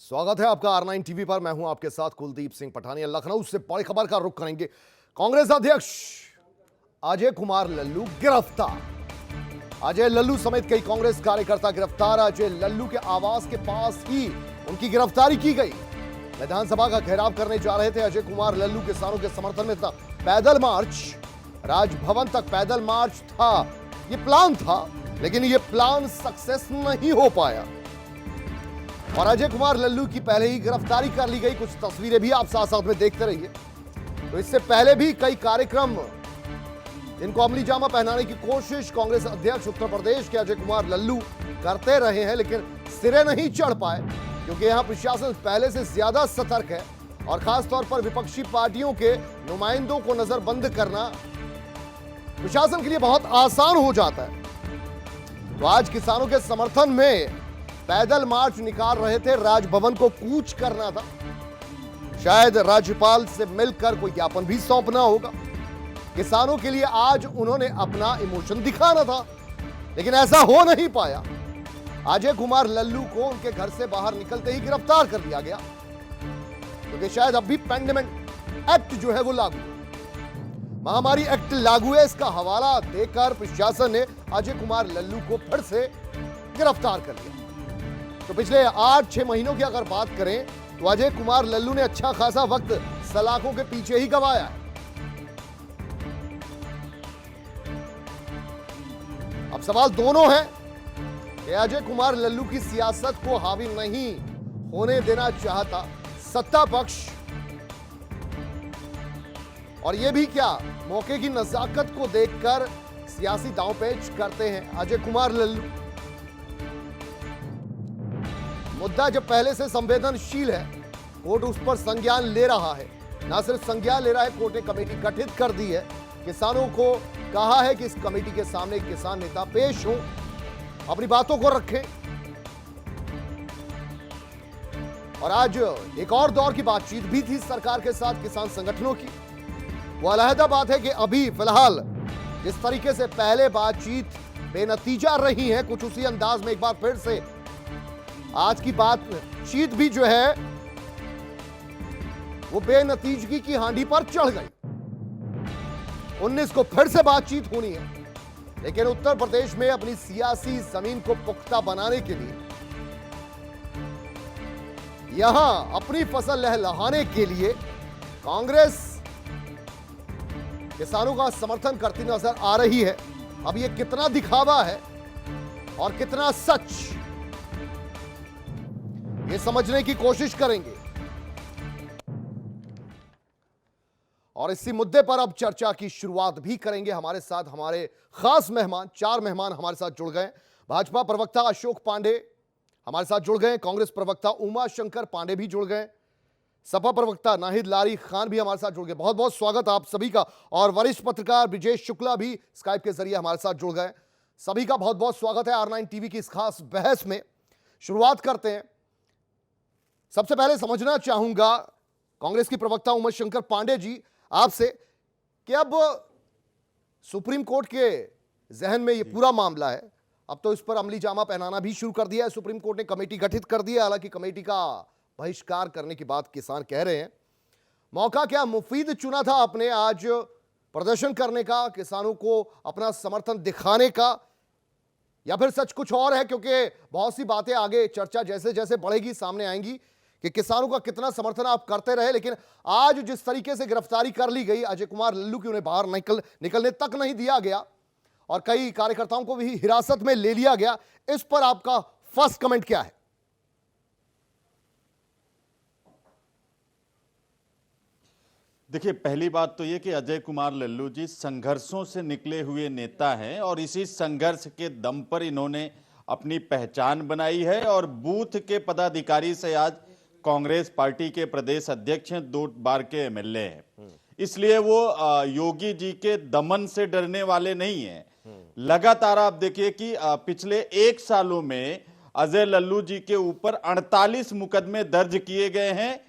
स्वागत है आपका R9 टीवी पर। मैं हूं आपके साथ कुलदीप सिंह पठानिया। लखनऊ से बड़ी खबर का रुख करेंगे। कांग्रेस अध्यक्ष अजय कुमार लल्लू गिरफ्तार। अजय लल्लू समेत कई कांग्रेस कार्यकर्ता गिरफ्तार। अजय लल्लू के आवास के पास ही उनकी गिरफ्तारी की गई। विधानसभा का घेराव करने जा रहे थे अजय कुमार लल्लू। किसानों के समर्थन में था पैदल मार्च, राजभवन तक पैदल मार्च था। यह प्लान था, लेकिन यह प्लान सक्सेस नहीं हो पाया और अजय कुमार लल्लू की पहले ही गिरफ्तारी कर ली गई। कुछ तस्वीरें भी आप साथ साथ में देखते रहिए। तो इससे पहले भी कई कार्यक्रम इनको अमली जामा पहनाने की कोशिश कांग्रेस अध्यक्ष उत्तर प्रदेश के अजय कुमार लल्लू करते रहे हैं, लेकिन सिरे नहीं चढ़ पाए क्योंकि यहां प्रशासन पहले से ज्यादा सतर्क है और खासतौर पर विपक्षी पार्टियों के नुमाइंदों को नजरबंद करना प्रशासन के लिए बहुत आसान हो जाता है। तो आज किसानों के समर्थन में पैदल मार्च निकाल रहे थे। राजभवन को कूच करना था, शायद राज्यपाल से मिलकर कोई ज्ञापन भी सौंपना होगा। किसानों के लिए आज उन्होंने अपना इमोशन दिखाना था, लेकिन ऐसा हो नहीं पाया। अजय कुमार लल्लू को उनके घर से बाहर निकलते ही गिरफ्तार कर लिया गया क्योंकि शायद अब भी पेंडेमिक एक्ट जो है वो लागू, महामारी एक्ट लागू है। इसका हवाला देकर प्रशासन ने अजय कुमार लल्लू को फिर से गिरफ्तार कर लिया। तो पिछले 8-6 महीनों की अगर बात करें तो अजय कुमार लल्लू ने अच्छा खासा वक्त सलाखों के पीछे ही गंवाया है। अब सवाल दोनों है कि अजय कुमार लल्लू की सियासत को हावी नहीं होने देना चाहता सत्ता पक्ष, और यह भी क्या मौके की नजाकत को देखकर सियासी दांवपेच करते हैं अजय कुमार लल्लू। मुद्दा जब पहले से संवेदनशील है, कोर्ट उस पर संज्ञान ले रहा है। ना सिर्फ संज्ञान ले रहा है, कोर्ट ने कमेटी गठित कर दी है। किसानों को कहा है कि इस कमेटी के सामने किसान नेता पेश हों, अपनी बातों को रखें। और आज एक और दौर की बातचीत भी थी सरकार के साथ किसान संगठनों की। वो अलहदा बात है कि अभी फिलहाल जिस तरीके से पहले बातचीत बेनतीजा रही है, कुछ उसी अंदाज में एक बार फिर से आज की बातचीत भी जो है वो बेनतीजगी की हांडी पर चढ़ गई। 19 को फिर से बातचीत होनी है, लेकिन उत्तर प्रदेश में अपनी सियासी जमीन को पुख्ता बनाने के लिए, यहां अपनी फसल लहलहाने के लिए कांग्रेस किसानों का समर्थन करती नजर आ रही है। अब यह कितना दिखावा है और कितना सच, ये समझने की कोशिश करेंगे। और इसी मुद्दे पर अब चर्चा की शुरुआत भी करेंगे। हमारे साथ हमारे खास मेहमान, 4 मेहमान हमारे साथ जुड़ गए। भाजपा प्रवक्ता अशोक पांडे हमारे साथ जुड़ गए, कांग्रेस प्रवक्ता उमा शंकर पांडे भी जुड़ गए, सपा प्रवक्ता नाहिद लारी खान भी हमारे साथ जुड़ गए। बहुत बहुत स्वागत आप सभी का। और वरिष्ठ पत्रकार ब्रिजेश शुक्ला भी स्काइप के जरिए हमारे साथ जुड़ गए। सभी का बहुत बहुत स्वागत है R9 टीवी की इस खास बहस में। शुरुआत करते हैं। सबसे पहले समझना चाहूंगा कांग्रेस की प्रवक्ता उमा शंकर पांडे जी आपसे कि अब सुप्रीम कोर्ट के जहन में ये पूरा मामला है, अब तो इस पर अमली जामा पहनाना भी शुरू कर दिया है। सुप्रीम कोर्ट ने कमेटी गठित कर दी है, हालांकि कमेटी का बहिष्कार करने की बात किसान कह रहे हैं। मौका क्या मुफीद चुना था अपने आज प्रदर्शन करने का, किसानों को अपना समर्थन दिखाने का, या फिर सच कुछ और है? क्योंकि बहुत सी बातें आगे चर्चा जैसे जैसे बढ़ेगी सामने आएंगी कि किसानों का कितना समर्थन आप करते रहे, लेकिन आज जिस तरीके से गिरफ्तारी कर ली गई अजय कुमार लल्लू की, उन्हें बाहर निकलने तक नहीं दिया गया और कई कार्यकर्ताओं को भी हिरासत में ले लिया गया, इस पर आपका फर्स्ट कमेंट क्या है? देखिए, पहली बात तो ये कि अजय कुमार लल्लू जी संघर्षों से निकले हुए नेता हैं और इसी संघर्ष के दम पर इन्होंने अपनी पहचान बनाई है और बूथ के पदाधिकारी से आज कांग्रेस पार्टी के प्रदेश अध्यक्ष हैं, 2 बार के एमएलए हैं। इसलिए वो योगी जी के दमन से डरने वाले नहीं हैं। लगातार आप देखिए कि पिछले 1 सालों में अजय लल्लू जी के ऊपर 48 मुकदमे दर्ज किए गए हैं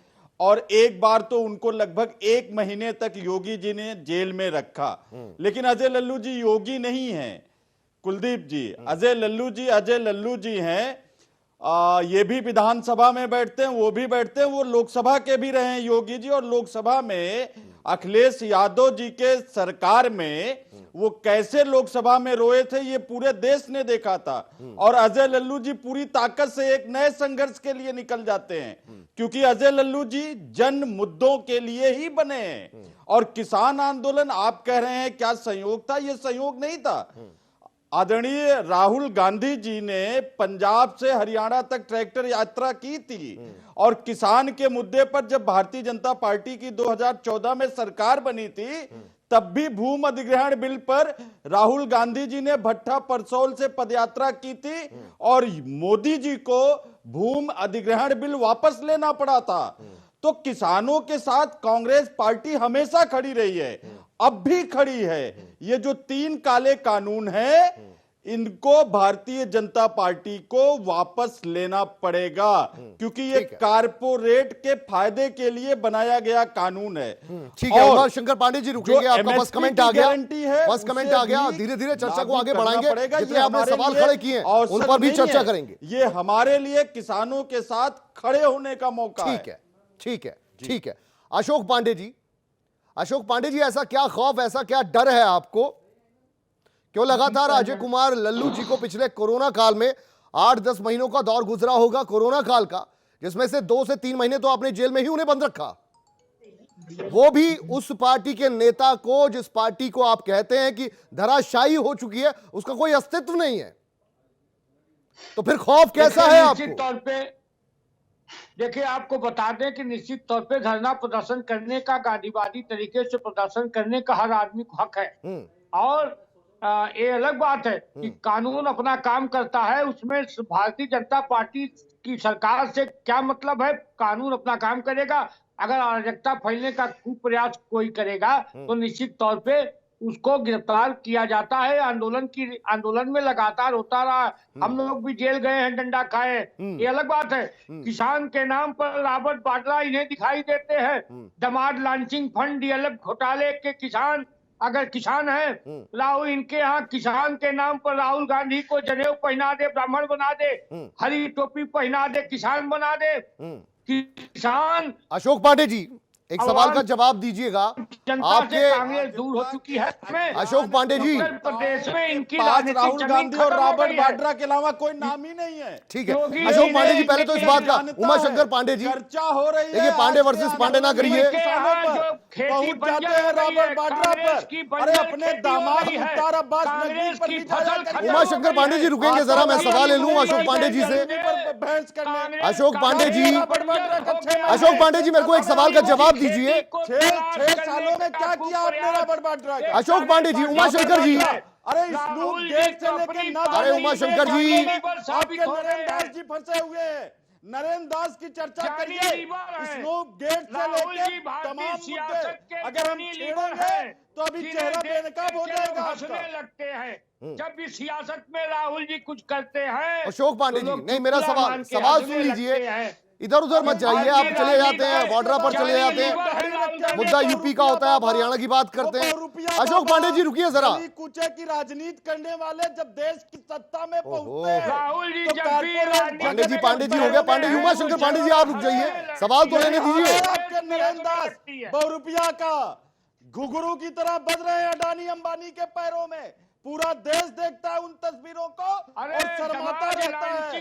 और एक बार तो उनको लगभग 1 महीने तक योगी जी ने जेल में रखा। लेकिन अजय लल्लू जी योगी नहीं हैं कुलदीप जी, अजय लल्लू जी हैं ये भी विधानसभा में बैठते हैं, वो भी बैठते हैं, वो लोकसभा के भी रहे हैं योगी जी, और लोकसभा में अखिलेश यादव जी के सरकार में वो कैसे लोकसभा में रोए थे ये पूरे देश ने देखा था। और अजय लल्लू जी पूरी ताकत से एक नए संघर्ष के लिए निकल जाते हैं, क्योंकि अजय लल्लू जी जन मुद्दों के लिए ही बने हैं। और किसान आंदोलन आप कह रहे हैं क्या संयोग था? ये संयोग नहीं था। आदरणीय राहुल गांधी जी ने पंजाब से हरियाणा तक ट्रैक्टर यात्रा की थी, और किसान के मुद्दे पर जब भारतीय जनता पार्टी की 2014 में सरकार बनी थी, तब भी भूमि अधिग्रहण बिल पर राहुल गांधी जी ने भट्टा परसौल से पदयात्रा की थी, और मोदी जी को भूमि अधिग्रहण बिल वापस लेना पड़ा था। तो किसानों के साथ कांग्रेस पार्टी हमेशा खड़ी रही है, अब भी खड़ी है। ये जो 3 काले कानून हैं, इनको भारतीय जनता पार्टी को वापस लेना पड़ेगा, क्योंकि ये कारपोरेट के फायदे के लिए बनाया गया कानून है। ठीक है, उमा शंकर पांडे जी रुकेंगे, आपका फर्स्ट कमेंट आ गया, फर्स्ट कमेंट आ गया। धीरे धीरे चर्चा को आगे बढ़ाएंगे, जितने आपने सवाल खड़े किए हैं उन पर भी चर्चा करेंगे। ये हमारे लिए किसानों के साथ खड़े होने का मौका है। ठीक है, ठीक है, ठीक है। अशोक पांडे जी, अशोक पांडे जी, ऐसा क्या खौफ, ऐसा क्या डर है आपको, क्यों लगातार अजय कुमार लल्लू जी को पिछले कोरोना काल में 8-10 महीनों का दौर गुजरा होगा कोरोना काल का, जिसमें से 2 से 3 महीने तो आपने जेल में ही उन्हें बंद रखा, वो भी उस पार्टी के नेता को जिस पार्टी को आप कहते हैं कि धराशायी हो चुकी है, उसका कोई अस्तित्व नहीं है, तो फिर खौफ कैसा है आपको? निश्चित तौर पे देखिए, आपको बता दें कि निश्चित तौर पे धरना प्रदर्शन करने का, गांधीवादी तरीके से प्रदर्शन करने का हर आदमी को हक है। और ये अलग बात है कि कानून अपना काम करता है, उसमें भारतीय जनता पार्टी की सरकार से क्या मतलब है। कानून अपना काम करेगा, अगर अराजकता फैलने का कुप्रयास कोई करेगा तो निश्चित तौर पे उसको गिरफ्तार किया जाता है। आंदोलन में लगातार होता रहा, हम लोग भी जेल गए हैं, डंडा खाए, ये अलग बात है। किसान के नाम पर रॉबर्ट वाड्रा इन्हें दिखाई देते हैं, दामाद लॉन्चिंग फंड डीएलएफ घोटाले के किसान, अगर किसान है राहुल, इनके यहाँ किसान के नाम पर राहुल गांधी को जनेऊ पहना दे, ब्राह्मण बना दे, हरी टोपी पहना दे, किसान बना दे। किसान अशोक पांडे जी, एक सवाल का जवाब दीजिएगा। आपके कांग्रेस दूर हो चुकी है। अशोक पांडे जी, उत्तर प्रदेश में इनकी राहुल गांधी और रॉबर्ट वाड्रा के अलावा कोई नाम ही नहीं है। ठीक है अशोक पांडे जी, पहले तो इस बात का, उमा शंकर पांडे जी, चर्चा हो रही है, देखिए पांडे वर्सेस पांडे ना करिए, पहुंच जाते हैं रॉबर्ट वाड्रा पर, अरे अपने दामाद मुख्तार अब्बास नकवी पर भी जाकर। उमा शंकर पांडे जी रुकेंगे जरा, मैं सवाल ले लूं अशोक पांडे जी से। बहस करने अशोक पांडे जी, अशोक पांडे जी, मेरे को एक सवाल का जवाब दीजिए। 6 सालों में क्या किया आपने रॉबर्ट वाड्रा का? अशोक पांडे जी, उमा शंकर जी, अरे स्नूप गेट से लेके ना, अरे उमा शंकर जी, आपके नरेंद्र दास जी फंसे हुए हैं, नरेंद्र दास की चर्चा करिए। स्नूप गेट से लेके तमाम मुद्दे अगर हम छेड़ेंगे तो अभी चेहरा बेनकाब हो जाएगा आपका। लगते हैं जब भी सियासत में राहुल जी कुछ करते हैं। अशोक पांडे जी, नहीं मेरा सवाल सुन लीजिए, इधर उधर मत जाइए, आप चले जाते हैं बॉर्डर पर चले जाते हैं, मुद्दा यूपी का होता है, आप हरियाणा की बात करते हैं। अशोक पांडे जी रुकिए जरा। कुचे की राजनीति करने वाले जब देश की सत्ता में पहुंचते हैं, राहुल जी तो पांडे जी हो गया, पांडे जी, उमा शंकर पांडे जी आप रुक जाइए, सवाल तो लेने दीजिए। आपके नरेंद्र दास बहुरूपिया का घुघरू की तरह बज रहे हैं अडानी अंबानी के पैरों में, पूरा देश देखता है उन तस्वीरों को और शर्माता रहता है,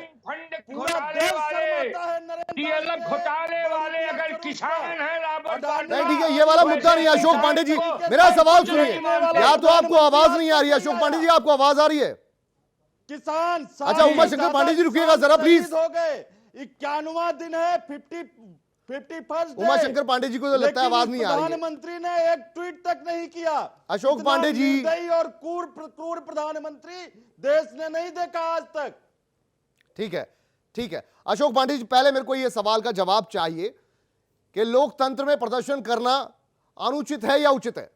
पूरा देश शर्माता है। नरेंद्र घोटाले वाले अगर किसान है, नहीं ठीक है, ये वाला मुद्दा नहीं है। अशोक पांडे जी, मेरा सवाल सुनिए, या तो आपको आवाज नहीं आ रही है, अशोक पांडे जी आपको आवाज आ रही है? किसान, अच्छा उमा शंकर पांडे जी रुकिएगा जरा प्लीज। हो गए 51वां दिन है, 51st उमा शंकर पांडे जी को तो लगता है आवाज नहीं आ रही है। प्रधानमंत्री ने एक ट्वीट तक नहीं किया। अशोक पांडे जी, और क्रूर प्रधानमंत्री देश ने नहीं देखा आज तक। ठीक है, ठीक है अशोक पांडे जी, पहले मेरे को ये सवाल का जवाब चाहिए कि लोकतंत्र में प्रदर्शन करना अनुचित है या उचित है?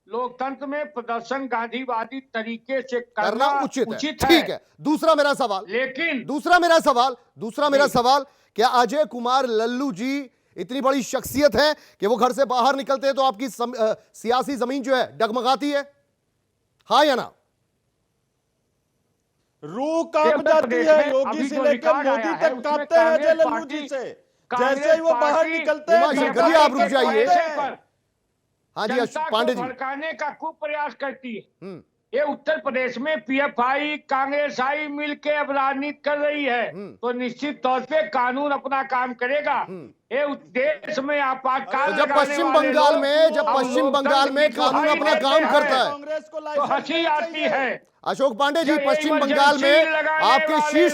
लोकतंत्र में प्रदर्शन गांधीवादी तरीके से करना उचित है। ठीक है, दूसरा मेरा सवाल, लेकिन दूसरा मेरा सवाल, क्या अजय कुमार लल्लू जी इतनी बड़ी शख्सियत है कि वो घर से बाहर निकलते हैं तो आपकी सियासी जमीन जो है डगमगाती है, हाँ या ना? रूह कांप जाती है। योगी से लेकर मोदी तक कांपते हैं अजय लल्लू जी से। जैसे ही वो बाहर निकलते हैं, शंकर जी आप रुक जाइए। हाँ जी पांडे जी, भड़काने का खूब प्रयास करती है। ये उत्तर प्रदेश में पीएफआई कांग्रेस आई मिलके अब राजनीति कर रही है, तो निश्चित तौर पे कानून अपना काम करेगा। ये देश में आपातकाल जब पश्चिम बंगाल में कानून अपना काम करता है कांग्रेस को तो हंसी आती है। अशोक पांडे जी, पश्चिम बंगाल में आपके शीर्ष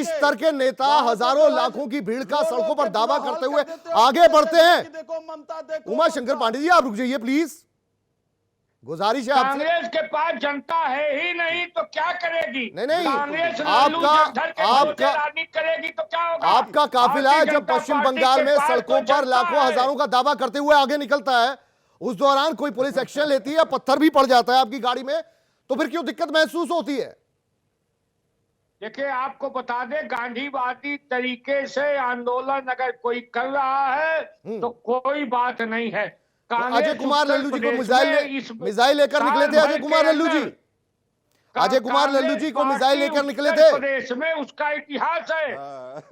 स्तर के नेता हजारों लाखों की भीड़ का सड़कों पर दावा करते हुए आगे बढ़ते हैं। देखो ममता, देखो उमा शंकर पांडे जी आप रुक जाइए प्लीज, गुजारिश है आपसे। कांग्रेस के पास जनता है ही नहीं तो क्या करेगी? नहीं, कांग्रेस आपका राजनीति करेगी तो क्या होगा? आपका काफिला जब पश्चिम बंगाल में सड़कों पर लाखों हजारों का दावा करते हुए आगे निकलता है, उस दौरान कोई पुलिस एक्शन लेती है, पत्थर भी पड़ जाता है आपकी गाड़ी में, तो फिर क्यों दिक्कत महसूस होती है? देखिए आपको बता दें, गांधीवादी तरीके से आंदोलन अगर कोई कर रहा है तो कोई बात नहीं है। अजय कुमार लल्लू जी को मिसाइल लेकर निकले थे। अजय कुमार लल्लू जी को मिसाइल लेकर निकले थे। प्रदेश में उसका इतिहास है।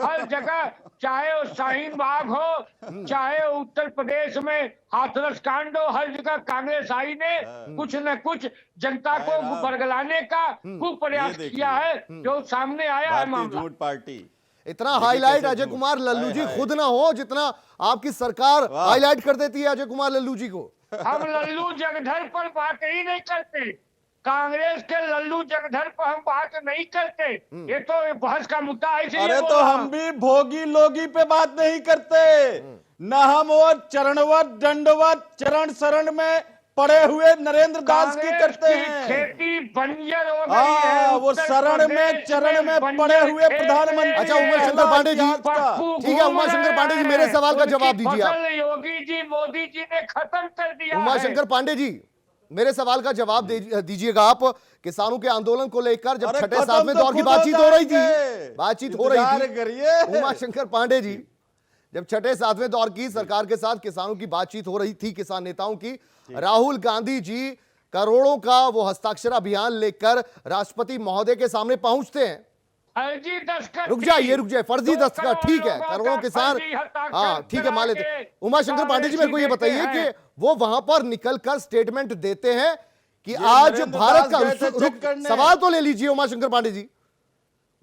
हर जगह, चाहे वो शाहीन बाग हो, चाहे उत्तर प्रदेश में हाथरस कांड हो, हर जगह कांग्रेस आई ने कुछ न कुछ जनता को बरगलाने का खूब प्रयास किया है, जो सामने आया है मामला। झूठ पार्टी इतना हाईलाइट अजय कुमार लल्लू जी खुद ना हो जितना आपकी सरकार हाईलाइट कर देती है अजय कुमार लल्लू जी को। हम लल्लू जगधर पर बात ही नहीं करते, कांग्रेस के लल्लू जगधर पर हम बात नहीं करते। ये तो बहस का मुद्दा है। अरे तो हम भी भोगी लोगी पे बात नहीं करते, न हम वो चरणवत दंडवत चरण शरण में पड़े हुए नरेंद्र दास की करते हैं। खेती बंजर हो गई है, वो शरण में चरण में पड़े हुए प्रधानमंत्री। अच्छा उमा शंकर पांडे जी, ठीक है उमा शंकर पांडे जी मेरे सवाल का जवाब दीजिए आप। योगी जी मोदी जी ने खत्म कर दिया। उमा शंकर पांडे जी मेरे सवाल का जवाब दीजिएगा आप। किसानों के आंदोलन को लेकर जब छठे सातवें दौर की बातचीत हो रही थी, उमा शंकर पांडे जी जब छठे सातवें दौर की सरकार के साथ किसानों की बातचीत हो रही थी, किसान नेताओं की, राहुल गांधी जी करोड़ों का वो हस्ताक्षर अभियान लेकर राष्ट्रपति महोदय के सामने पहुंचते हैं। फर्जी दस्तखत, रुक जाइए फर्जी दस्तखत, ठीक है, करोड़ों किसान, हाँ ठीक है मान लेते। उमा शंकर पांडे जी मेरे को ये बताइए कि वो वहां पर निकलकर स्टेटमेंट देते हैं कि आज भारत का, सवाल तो ले लीजिए उमा शंकर पांडे जी,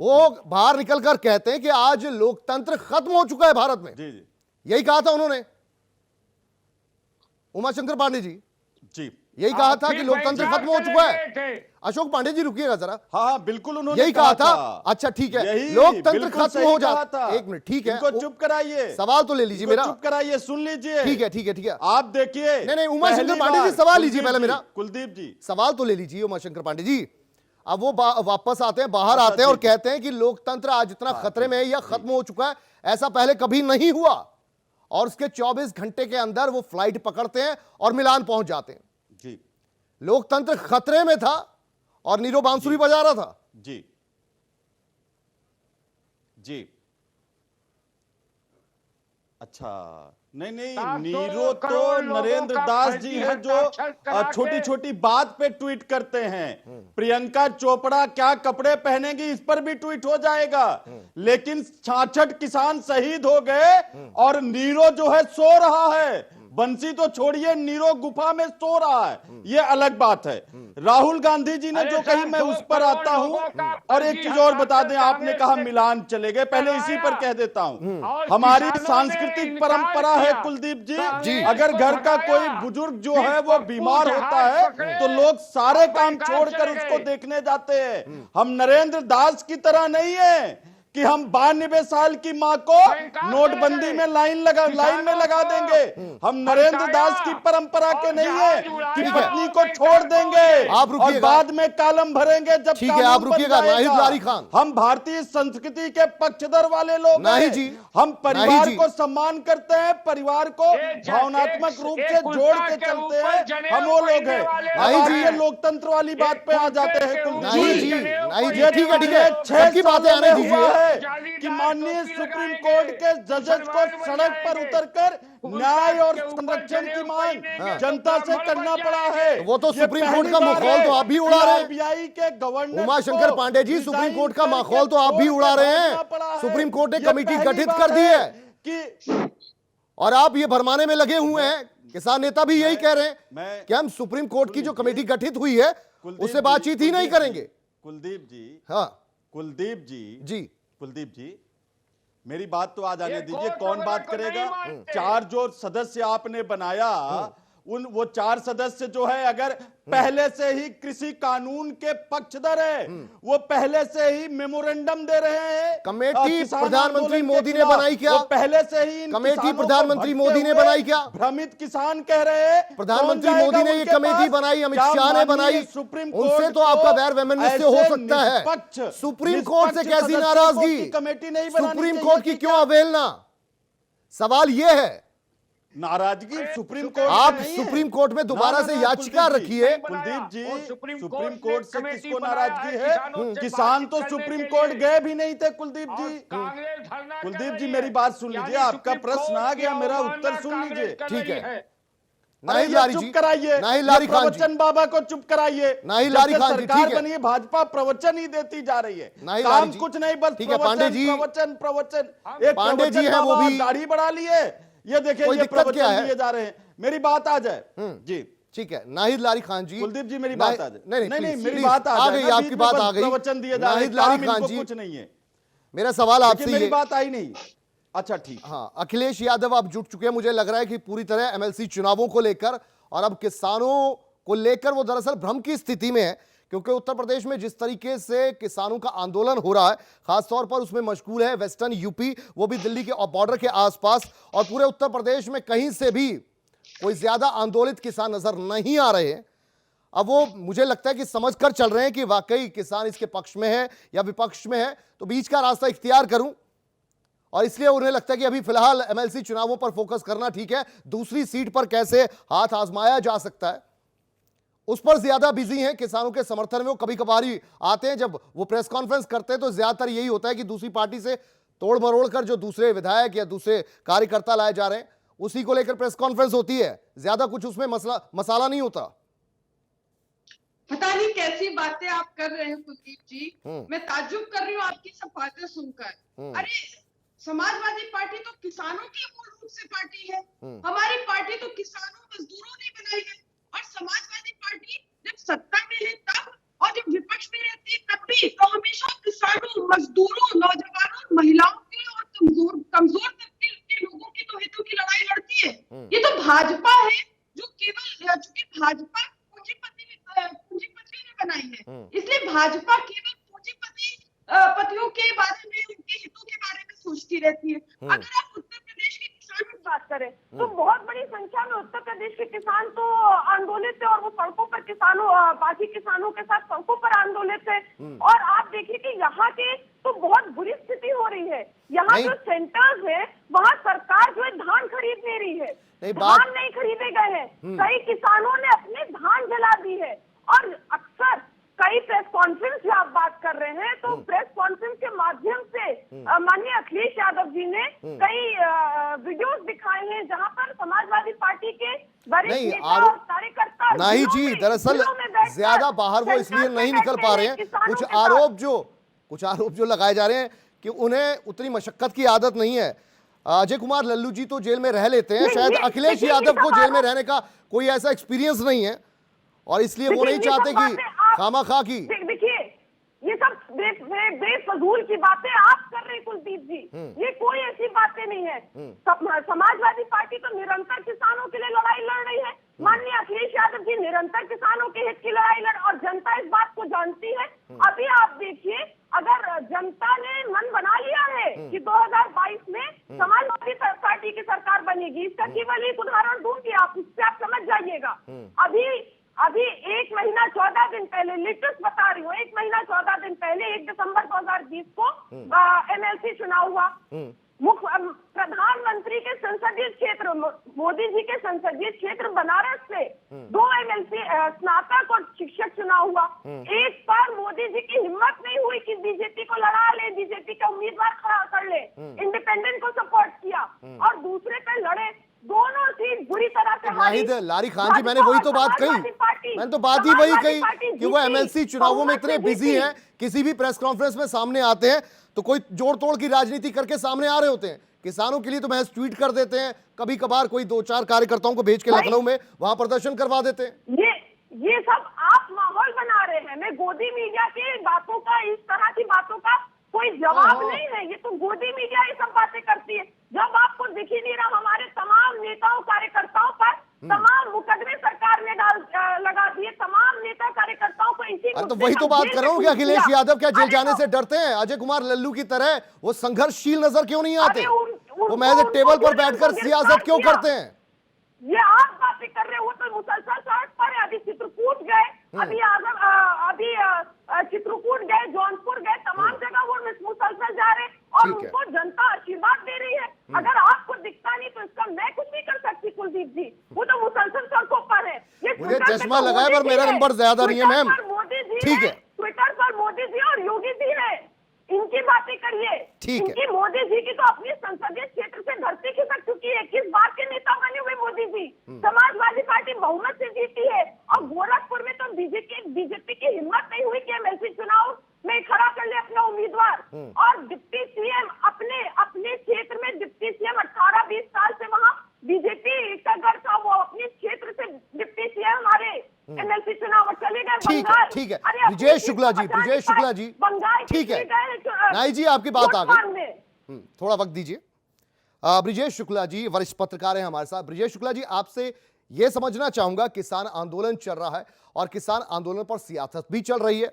वो बाहर निकलकर कहते हैं कि आज लोकतंत्र खत्म हो चुका है भारत में। यही कहा था उन्होंने, उमा शंकर पांडे जी यही कहा था कि लोकतंत्र खत्म हो चुका है। अशोक पांडे जी रुकिएगा जरा। हाँ बिल्कुल उन्होंने यही कहा था। अच्छा ठीक है, लोकतंत्र खत्म हो जाता, एक मिनट ठीक है, इनको चुप कराइए, सवाल तो ले लीजिए मेरा, चुप कराइए, सुन लीजिए। ठीक है आप देखिए, नहीं उमा शंकर पांडे जी सवाल लीजिए पहले मेरा, कुलदीप जी सवाल तो ले लीजिए उमा शंकर पांडे जी। अब वो वापस आते हैं, बाहर आते हैं और कहते हैं कि लोकतंत्र आज इतना खतरे में है या खत्म हो चुका है, ऐसा पहले कभी नहीं हुआ। और उसके 24 घंटे के अंदर वो फ्लाइट पकड़ते हैं और मिलान पहुंच जाते हैं। जी लोकतंत्र खतरे में था और नीरो बांसुरी बजा रहा था। जी जी अच्छा, नहीं नीरो तो नरेंद्र दास जी है जो छोटी छोटी बात पे ट्वीट करते हैं। प्रियंका चोपड़ा क्या कपड़े पहनेंगी इस पर भी ट्वीट हो जाएगा, लेकिन 66 किसान शहीद हो गए और नीरो जो है सो रहा है। बंसी तो छोड़िए, नीरो गुफा में सो रहा है, ये अलग बात है। राहुल गांधी जी ने जो कही मैं उस पर आता हूं। और एक चीज और बता दें, आपने कहा मिलान चले गए, पहले इसी पर कह देता हूं, हमारी सांस्कृतिक परंपरा है कुलदीप जी, अगर घर का कोई बुजुर्ग जो है वो बीमार होता है तो लोग सारे काम छोड़कर उसको देखने जाते हैं। हम नरेंद्र दास की तरह नहीं है कि हम 92 साल की मां को नोटबंदी में लाइन में लगा देंगे। हम नरेंद्र दास की परंपरा के नहीं है कि पत्नी को छोड़ देंगे और बाद में कालम भरेंगे जब आप रुकिएगा। नाहिद खान, हम भारतीय संस्कृति के पक्षधर वाले लोग हैं। हम परिवार को सम्मान करते हैं, परिवार को भावनात्मक रूप से जोड़ के चलते हैं, हम वो लोग हैं। लोकतंत्र वाली बात पे आ जाते हैं। नहीं जी ठीक है, 6 की बातें आने दीजिए कि मान माननीय सुप्रीम कोर्ट के जजेस को सड़क पर उतरकर न्याय और संरक्षण की मांग जनता से करना पड़ा है। वो तो सुप्रीम कोर्ट का माहौल तो आप भी उड़ा रहे हैं। आरबीआई के governor Umashankar Pandey ji, supreme court का माहौल तो आप भी उड़ा रहे हैं। सुप्रीम कोर्ट ने कमेटी गठित कर दी है कि और आप ये भरमाने में लगे हुए हैं। किसान नेता भी यही कह रहे मैं हैं कि हम सुप्रीम कोर्ट की जो कमेटी गठित हुई है उससे बातचीत ही नहीं करेंगे। कुलदीप जी, हाँ कुलदीप जी, जी, कुलदीप जी, मेरी बात तो आ जाने ये दीजिए। कोर्ट कौन वगैरह बात को नहीं करेगा? मानते। 4 जो सदस्य आपने बनाया, वो 4 सदस्य जो है अगर पहले से ही कृषि कानून के पक्षधर है, वो पहले से ही मेमोरेंडम दे रहे हैं। कमेटी किसान प्रधानमंत्री आंदोलन के मोदी ने खिलाफ। बनाई क्या? वो पहले से ही इन कमेटी किसानों को प्रधानमंत्री भटके मोदी ने हुए बनाई क्या? भ्रमित किसान कह रहे हैं। प्रधानमंत्री कौन जाएगा मोदी ने ये उनके कमेटी पास? बनाई, अमित क्या शाह ने माननीय बनाई, सुप्रीम उनसे कोर्ट तो आपका को वैर वैमनस्य हो ऐसे सकता है। निष्पक्ष सुप्रीम कोर्ट से कैसी सदस्यों नाराजगी? की कमेटी नहीं बनानी सुप्रीम चाहिए कोर्ट की थी क्यों क्या? अवहेलना? सवाल यह है। नाराजगी सुप्रीम कोर्ट आप से नहीं है। सुप्रीम कोर्ट में दोबारा ना, से ना, याचिका कुलदीप जी, रखिए। कुलदीप जी, और सुप्रीम सुप्रीम कोर्ट कोर्ट ने से कमेटी किसको बनाया नाराजगी है है? किसानों से किसान तो बातचीत सुप्रीम करने के कोर्ट लिए। गए भी नहीं थे कुलदीप और जी। कांग्रेस धरना कर कुलदीप जी रही मेरी है। बात सुन लीजिए, यानी आपका सुप्रीम प्रश्न आ कोर्ट गया, की मेरा अवमानना उत्तर सुन कांग्रेस लीजिए। कर ठीक रही है। है। नहीं अरे लारी चुप जी, कराइए। नहीं लारी ये खान जी, प्रवचन बाबा को चुप कराइए। नहीं जब लारी से खान जी, सरकार ठीक है। बनी है, भाजपा प्रवचन ही देती जा रही है। नहीं लारी काम जी, कुछ नहीं, बस ठीक है। पांडे प्रवचन जी, प्रवचन प्रवचन। एक पांडे जी प्रवचन हैं, वो बाबा भी- दाढ़ी बढ़ा लिए, ये देखिए कोई ये दिक्कत क्या प्रवचन है? दिए जा रहे हैं। मेरी बात आ जाए जी। ठीक है। नाहिद लारी खान जी, कुलदीप जी मेरी बात आ जाए। नहीं नहीं, प्लीज, मेरी प्लीज, बात आ जाए गई ना, आपकी बीच में बात बस आ गई। प्रवचन दिए जा रहे हैं, नाहिद लारी काम खान इनको जी, कुछ नहीं है। मेरा सवाल देखिए, आपसे मेरी ये, बात आई नहीं। अच्छा ठीक। हाँ, अखिलेश यादव आप जुट चुके हैं, मुझे लग रहा है कि पूरी तरह एमएलसी चुनावों को लेकर, और अब किसानों को लेकर वो दरअसल भ्रम की स्थिति में है, क्योंकि उत्तर प्रदेश में जिस तरीके से किसानों का आंदोलन हो रहा है, खासतौर पर उसमें मशगूल है वेस्टर्न यूपी, वो भी दिल्ली के बॉर्डर के आसपास, और पूरे उत्तर प्रदेश में कहीं से भी कोई ज्यादा आंदोलित किसान नजर नहीं आ रहे हैं। अब वो मुझे लगता है कि समझ कर चल रहे हैं कि वाकई किसान इसके पक्ष में है या विपक्ष में है, तो बीच का रास्ता इख्तियार करूं, और इसलिए उन्हें लगता है कि अभी फिलहाल एमएलसी चुनावों पर फोकस करना ठीक है, दूसरी सीट पर कैसे हाथ आजमाया जा सकता है उस पर ज्यादा बिजी हैं। किसानों के समर्थन में वो कभी कभारी आते हैं, जब वो प्रेस कॉन्फ्रेंस करते हैं तो ज्यादातर यही होता है कि दूसरी पार्टी से तोड़ मरोड़ कर जो दूसरे विधायक या दूसरे कार्यकर्ता लाए जा रहे हैं उसी को लेकर प्रेस कॉन्फ्रेंस होती है, ज्यादा कुछ उसमें मसाला नहीं होता। पता नहीं कैसी बातें आप कर रहे हैं कुलदीप जी। मैं ताज्जुब कर रही हूँ आपकी सब बातें सुनकर। अरे समाजवादी पार्टी तो किसानों की मूल रूप से पार्टी है। हमारी पार्टी तो किसानों मजदूरों ने बनाई है, और समाजवादी पार्टी जब सत्ता में है तब, और जब विपक्ष में रहती है तब भी, तो हमेशा किसानों, मजदूरों, नौजवानों, महिलाओं के और कमजोर तबके के लोगों की तो हितों की लड़ाई लड़ती है। ये तो भाजपा है जो केवल, चूंकि भाजपा पूंजीपतियों ने बनाई है, इसलिए भाजपा केवल पतियों के बारे में, उनके हितों के बारे में सोचती रहती है। अगर आप उत्तर प्रदेश के किसानों की बात करें तो बहुत बड़ी संख्या में उत्तर प्रदेश के किसान तो आंदोलित थे, और वो सड़कों पर बाकी किसानों के साथ सड़कों पर आंदोलित थे। और आप देखिए कि यहाँ के तो बहुत बुरी स्थिति हो रही है। यहाँ जो सेंटर्स है वहाँ सरकार जो है धान खरीद ले रही है, धान नहीं खरीदे गए हैं। कई किसानों ने अपने धान जला दी है, और अक्सर कई प्रेस कॉन्फ्रेंस जो आप बात कर रहे हैं, तो प्रेस कॉन्फ्रेंस के माध्यम से माननीय अखिलेश यादव जी ने कई वीडियोस दिखाए हैं जहां पर समाजवादी पार्टी के वरिष्ठ नेता और कार्यकर्ता नहीं जी, दरअसल ज्यादा बाहर वो इसलिए नहीं निकल पा रहे हैं। कुछ आरोप जो लगाए जा रहे हैं कि उन्हें उतनी मशक्कत की आदत नहीं है। अजय कुमार लल्लू जी तो जेल में रह लेते हैं, शायद अखिलेश यादव को जेल में रहने का कोई ऐसा एक्सपीरियंस नहीं है, और इसलिए वो नहीं चाहते कि खामाखा की। देखिए ये सब बेफजूल की बातें आप कर रहे हैं कुलदीप जी, ये कोई ऐसी बातें नहीं है। समाजवादी पार्टी तो निरंतर किसानों के लिए लड़ाई लड़ रही है। माननीय अखिलेश यादव जी निरंतर किसानों के हित की लड़ाई लड़, और जनता इस बात को जानती है। अभी आप देखिए, अगर जनता ने मन बना लिया है कि 2022 में समाजवादी पार्टी की सरकार बनेगी, इसका केवल एक उदाहरण दूंगी, आप इससे आप समझ जाइएगा। अभी 1 महीना 14 दिन पहले, लेटेस्ट बता रही हूँ, 1 महीना 14 दिन पहले 1 दिसंबर 2020 को एमएलसी चुनाव हुआ। प्रधानमंत्री के संसदीय क्षेत्र, मोदी जी के संसदीय क्षेत्र बनारस से 2 एमएलसी स्नातक और शिक्षक चुनाव हुआ। एक बार मोदी जी की हिम्मत नहीं हुई कि बीजेपी को लड़ा ले, बीजेपी का उम्मीदवार खड़ा कर ले, इंडिपेंडेंट को सपोर्ट किया, और दूसरे पे लड़े। दोनों सीट बुरी तरह से हारी। लारी खान जी, मैंने वही तो बात कही, मैंने तो बात ही वही कही कि वो एमएलसी चुनावों में इतने बिजी हैं, किसी भी प्रेस कॉन्फ्रेंस में सामने आते हैं तो कोई जोड़ तोड़ की राजनीति करके सामने आ रहे होते हैं। किसानों के लिए तो महज ट्वीट कर देते हैं, कभी कभार कोई 2-4 कार्यकर्ताओं को भेज के लखनऊ में वहां प्रदर्शन करवा देते हैं। ये सब आप माहौल बना रहे हैं। मैं गोदी मीडिया की बातों का, इस तरह की बातों का कोई जवाब नहीं है। ये तो गोदी मीडिया ये सब बातें करती है। जब आपको दिख ही नहीं रहा, हमारे तमाम नेताओं कार्यकर्ताओं पर तमाम मुकदमे सरकार ने लगा दिए, तमाम नेता कार्यकर्ताओं को इसी तो वही तो बात कर रहा हूँ कि अखिलेश यादव क्या जेल जाने से डरते हैं? अजय कुमार लल्लू की तरह वो संघर्षशील नजर क्यों नहीं आते? वो महज टेबल पर बैठकर सियासत क्यों करते हैं? ये आप बातें कर रहे हो, वो तो मुसलसल सड़क पर है। अभी चित्रकूट गए, अभी चित्रकूट गए, जौनपुर गए, तमाम जगह वो मुसलसल जा रहे हैं और उनको जनता आशीर्वाद दे रही है। अगर आपको दिखता नहीं तो इसका मैं कुछ नहीं कर सकती कुलदीप जी। वो तो मुसलसल सड़कों पर है। मुझे चश्मा लगाए पर मेरा नंबर ज्यादा नहीं है मैम। ठीक है, ट्विटर पर मोदी जी और योगी जी है, इनकी बातें करिए। इनकी मोदी जी की तो अपनी संसदीय क्षेत्र से धरती खिसक चुकी है। किस बात के नेता बने हुए मोदी जी? समाजवादी पार्टी बहुमत से जीती है और गोरखपुर में तो बीजेपी की हिम्मत नहीं हुई कि एमएलसी चुनाव में खड़ा कर ले अपना उम्मीदवार। और डिप्टी सीएम अपने क्षेत्र में डिप्टी सीएम 18-20 साल से वहाँ बीजेपी का गढ़ था, वो अपने क्षेत्र से डिप्टी सीएम हमारे एमएलसी चुनाव चले गए। ठीक है ब्रिजेश शुक्ला जी, ठीक है नाई जी, आपकी बात आ गई, थोड़ा वक्त दीजिए। ब्रिजेश शुक्ला जी वरिष्ठ पत्रकार हैं हमारे साथ। ब्रिजेश शुक्ला जी, आपसे यह समझना चाहूंगा, किसान आंदोलन चल रहा है और किसान आंदोलन पर सियासत भी चल रही है।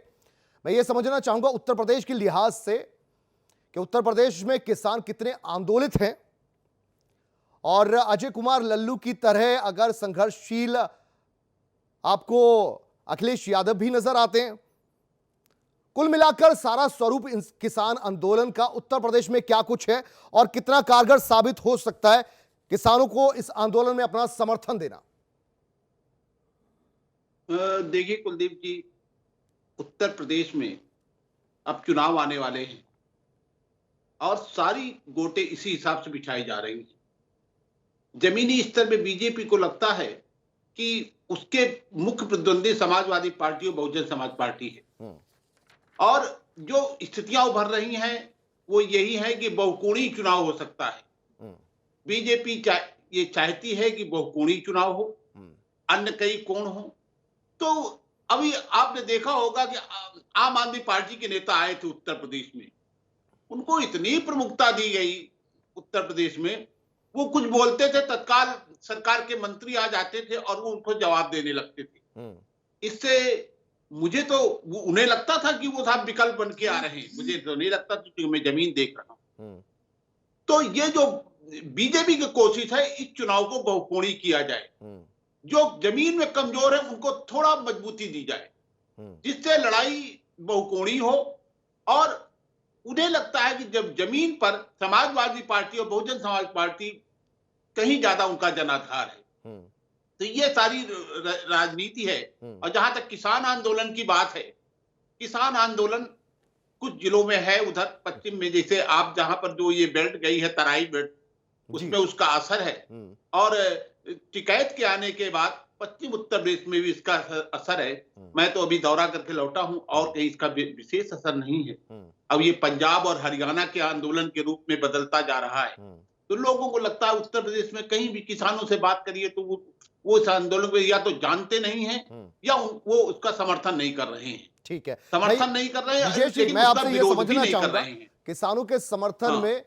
मैं ये समझना चाहूंगा उत्तर प्रदेश के लिहाज से कि उत्तर प्रदेश में किसान कितने आंदोलित हैं और अजय कुमार लल्लू की तरह अगर संघर्षशील आपको अखिलेश यादव भी नजर आते हैं। कुल मिलाकर सारा स्वरूप किसान आंदोलन का उत्तर प्रदेश में क्या कुछ है और कितना कारगर साबित हो सकता है किसानों को इस आंदोलन में अपना समर्थन देना? देखिए कुलदीप जी, उत्तर प्रदेश में अब चुनाव आने वाले हैं और सारी गोटे इसी हिसाब से बिछाई जा रही हैं। जमीनी स्तर पे बीजेपी को लगता है कि उसके मुख्य प्रतिद्वंदी समाजवादी पार्टी और बहुजन समाज पार्टी है और जो स्थितियां उभर रही हैं वो यही है कि बहुकोणीय चुनाव हो सकता है। बीजेपी ये चाहती है कि बहुकोणीय चुनाव हो, अन्य कई कोण हो। तो अभी आपने देखा होगा कि आम आदमी पार्टी के नेता आए थे उत्तर प्रदेश में, उनको इतनी प्रमुखता दी गई उत्तर प्रदेश में, वो कुछ बोलते थे तत्काल सरकार के मंत्री आ जाते थे और वो उनको जवाब देने लगते थे। इससे मुझे तो उन्हें लगता था कि वो साहब विकल्प बन के आ रहे हैं, मुझे तो नहीं लगता क्योंकि मैं जमीन देख रहा हूं। तो ये जो बीजेपी की कोशिश है इस चुनाव को बहुकोणीय किया जाए, जो जमीन में कमजोर है उनको थोड़ा मजबूती दी जाए, जिससे लड़ाई बहुकोणीय हो। और उन्हें लगता है कि जब जमीन पर समाजवादी पार्टी और बहुजन समाज पार्टी कहीं ज्यादा उनका जनाधार है, तो ये सारी राजनीति है। और जहां तक किसान आंदोलन की बात है, किसान आंदोलन कुछ जिलों में है, उधर पश्चिम में जैसे आप जहां पर जो ये बेल्ट गई है तराई बेल्ट, उसमें उसका असर है। और टिकैत के आने के बाद पश्चिम उत्तर प्रदेश में भी इसका असर है। मैं तो अभी दौरा करके लौटा हूं और कहीं इसका विशेष असर नहीं है। अब ये पंजाब और हरियाणा के आंदोलन के रूप में बदलता जा रहा है, तो लोगों को लगता है उत्तर प्रदेश में कहीं भी किसानों से बात करिए तो वो इस आंदोलन को या तो जानते नहीं हैं या वो उसका समर्थन नहीं कर रहे हैं। ठीक है, समर्थन नहीं कर रहे हैं। मैं आपसे ये समझना चाहूंगा, किसानों के समर्थन में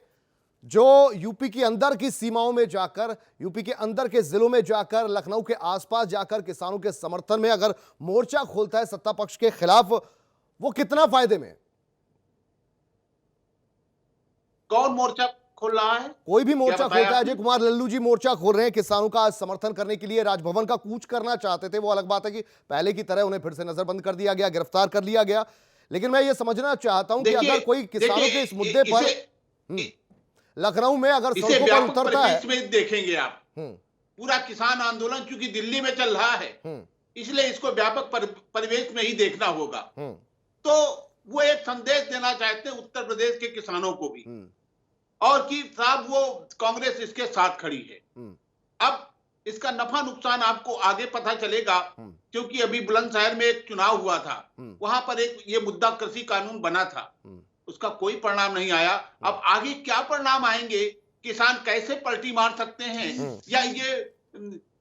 जो यूपी के अंदर की सीमाओं में जाकर, यूपी के अंदर के जिलों में जाकर, लखनऊ के आसपास जाकर किसानों के समर्थन में अगर मोर्चा खोलता है सत्ता पक्ष के खिलाफ, वो कितना फायदे में? कौन मोर्चा खोल रहा है? कोई भी मोर्चा खोलता है। अजय कुमार लल्लू जी मोर्चा खोल रहे हैं किसानों का समर्थन करने के लिए, राजभवन का कूच करना चाहते थे। वो अलग बात है कि पहले की तरह उन्हें फिर से नजरबंद कर दिया गया, गिरफ्तार कर लिया गया। लेकिन मैं ये समझना चाहता हूं कि अगर कोई किसानों के इस मुद्दे पर लखनऊ में अगर इसे सड़कों पर व्यापक उतरता है, परिप्रेक्ष्य में देखेंगे आप, पूरा किसान आंदोलन चूंकि दिल्ली में चल रहा है, इसलिए इसको व्यापक परिवेश में ही देखना होगा। तो वो एक संदेश देना चाहते हैं उत्तर प्रदेश के किसानों को भी, और कि साहब वो कांग्रेस इसके साथ खड़ी है। अब इसका नफा नुकसान आपको आगे पता चलेगा, क्योंकि अभी बुलंदशहर में एक चुनाव हुआ था, वहां पर एक ये मुद्दा कृषि कानून बना था, उसका कोई परिणाम नहीं आया। अब आगे क्या परिणाम आएंगे, किसान कैसे पलटी मार सकते हैं, या ये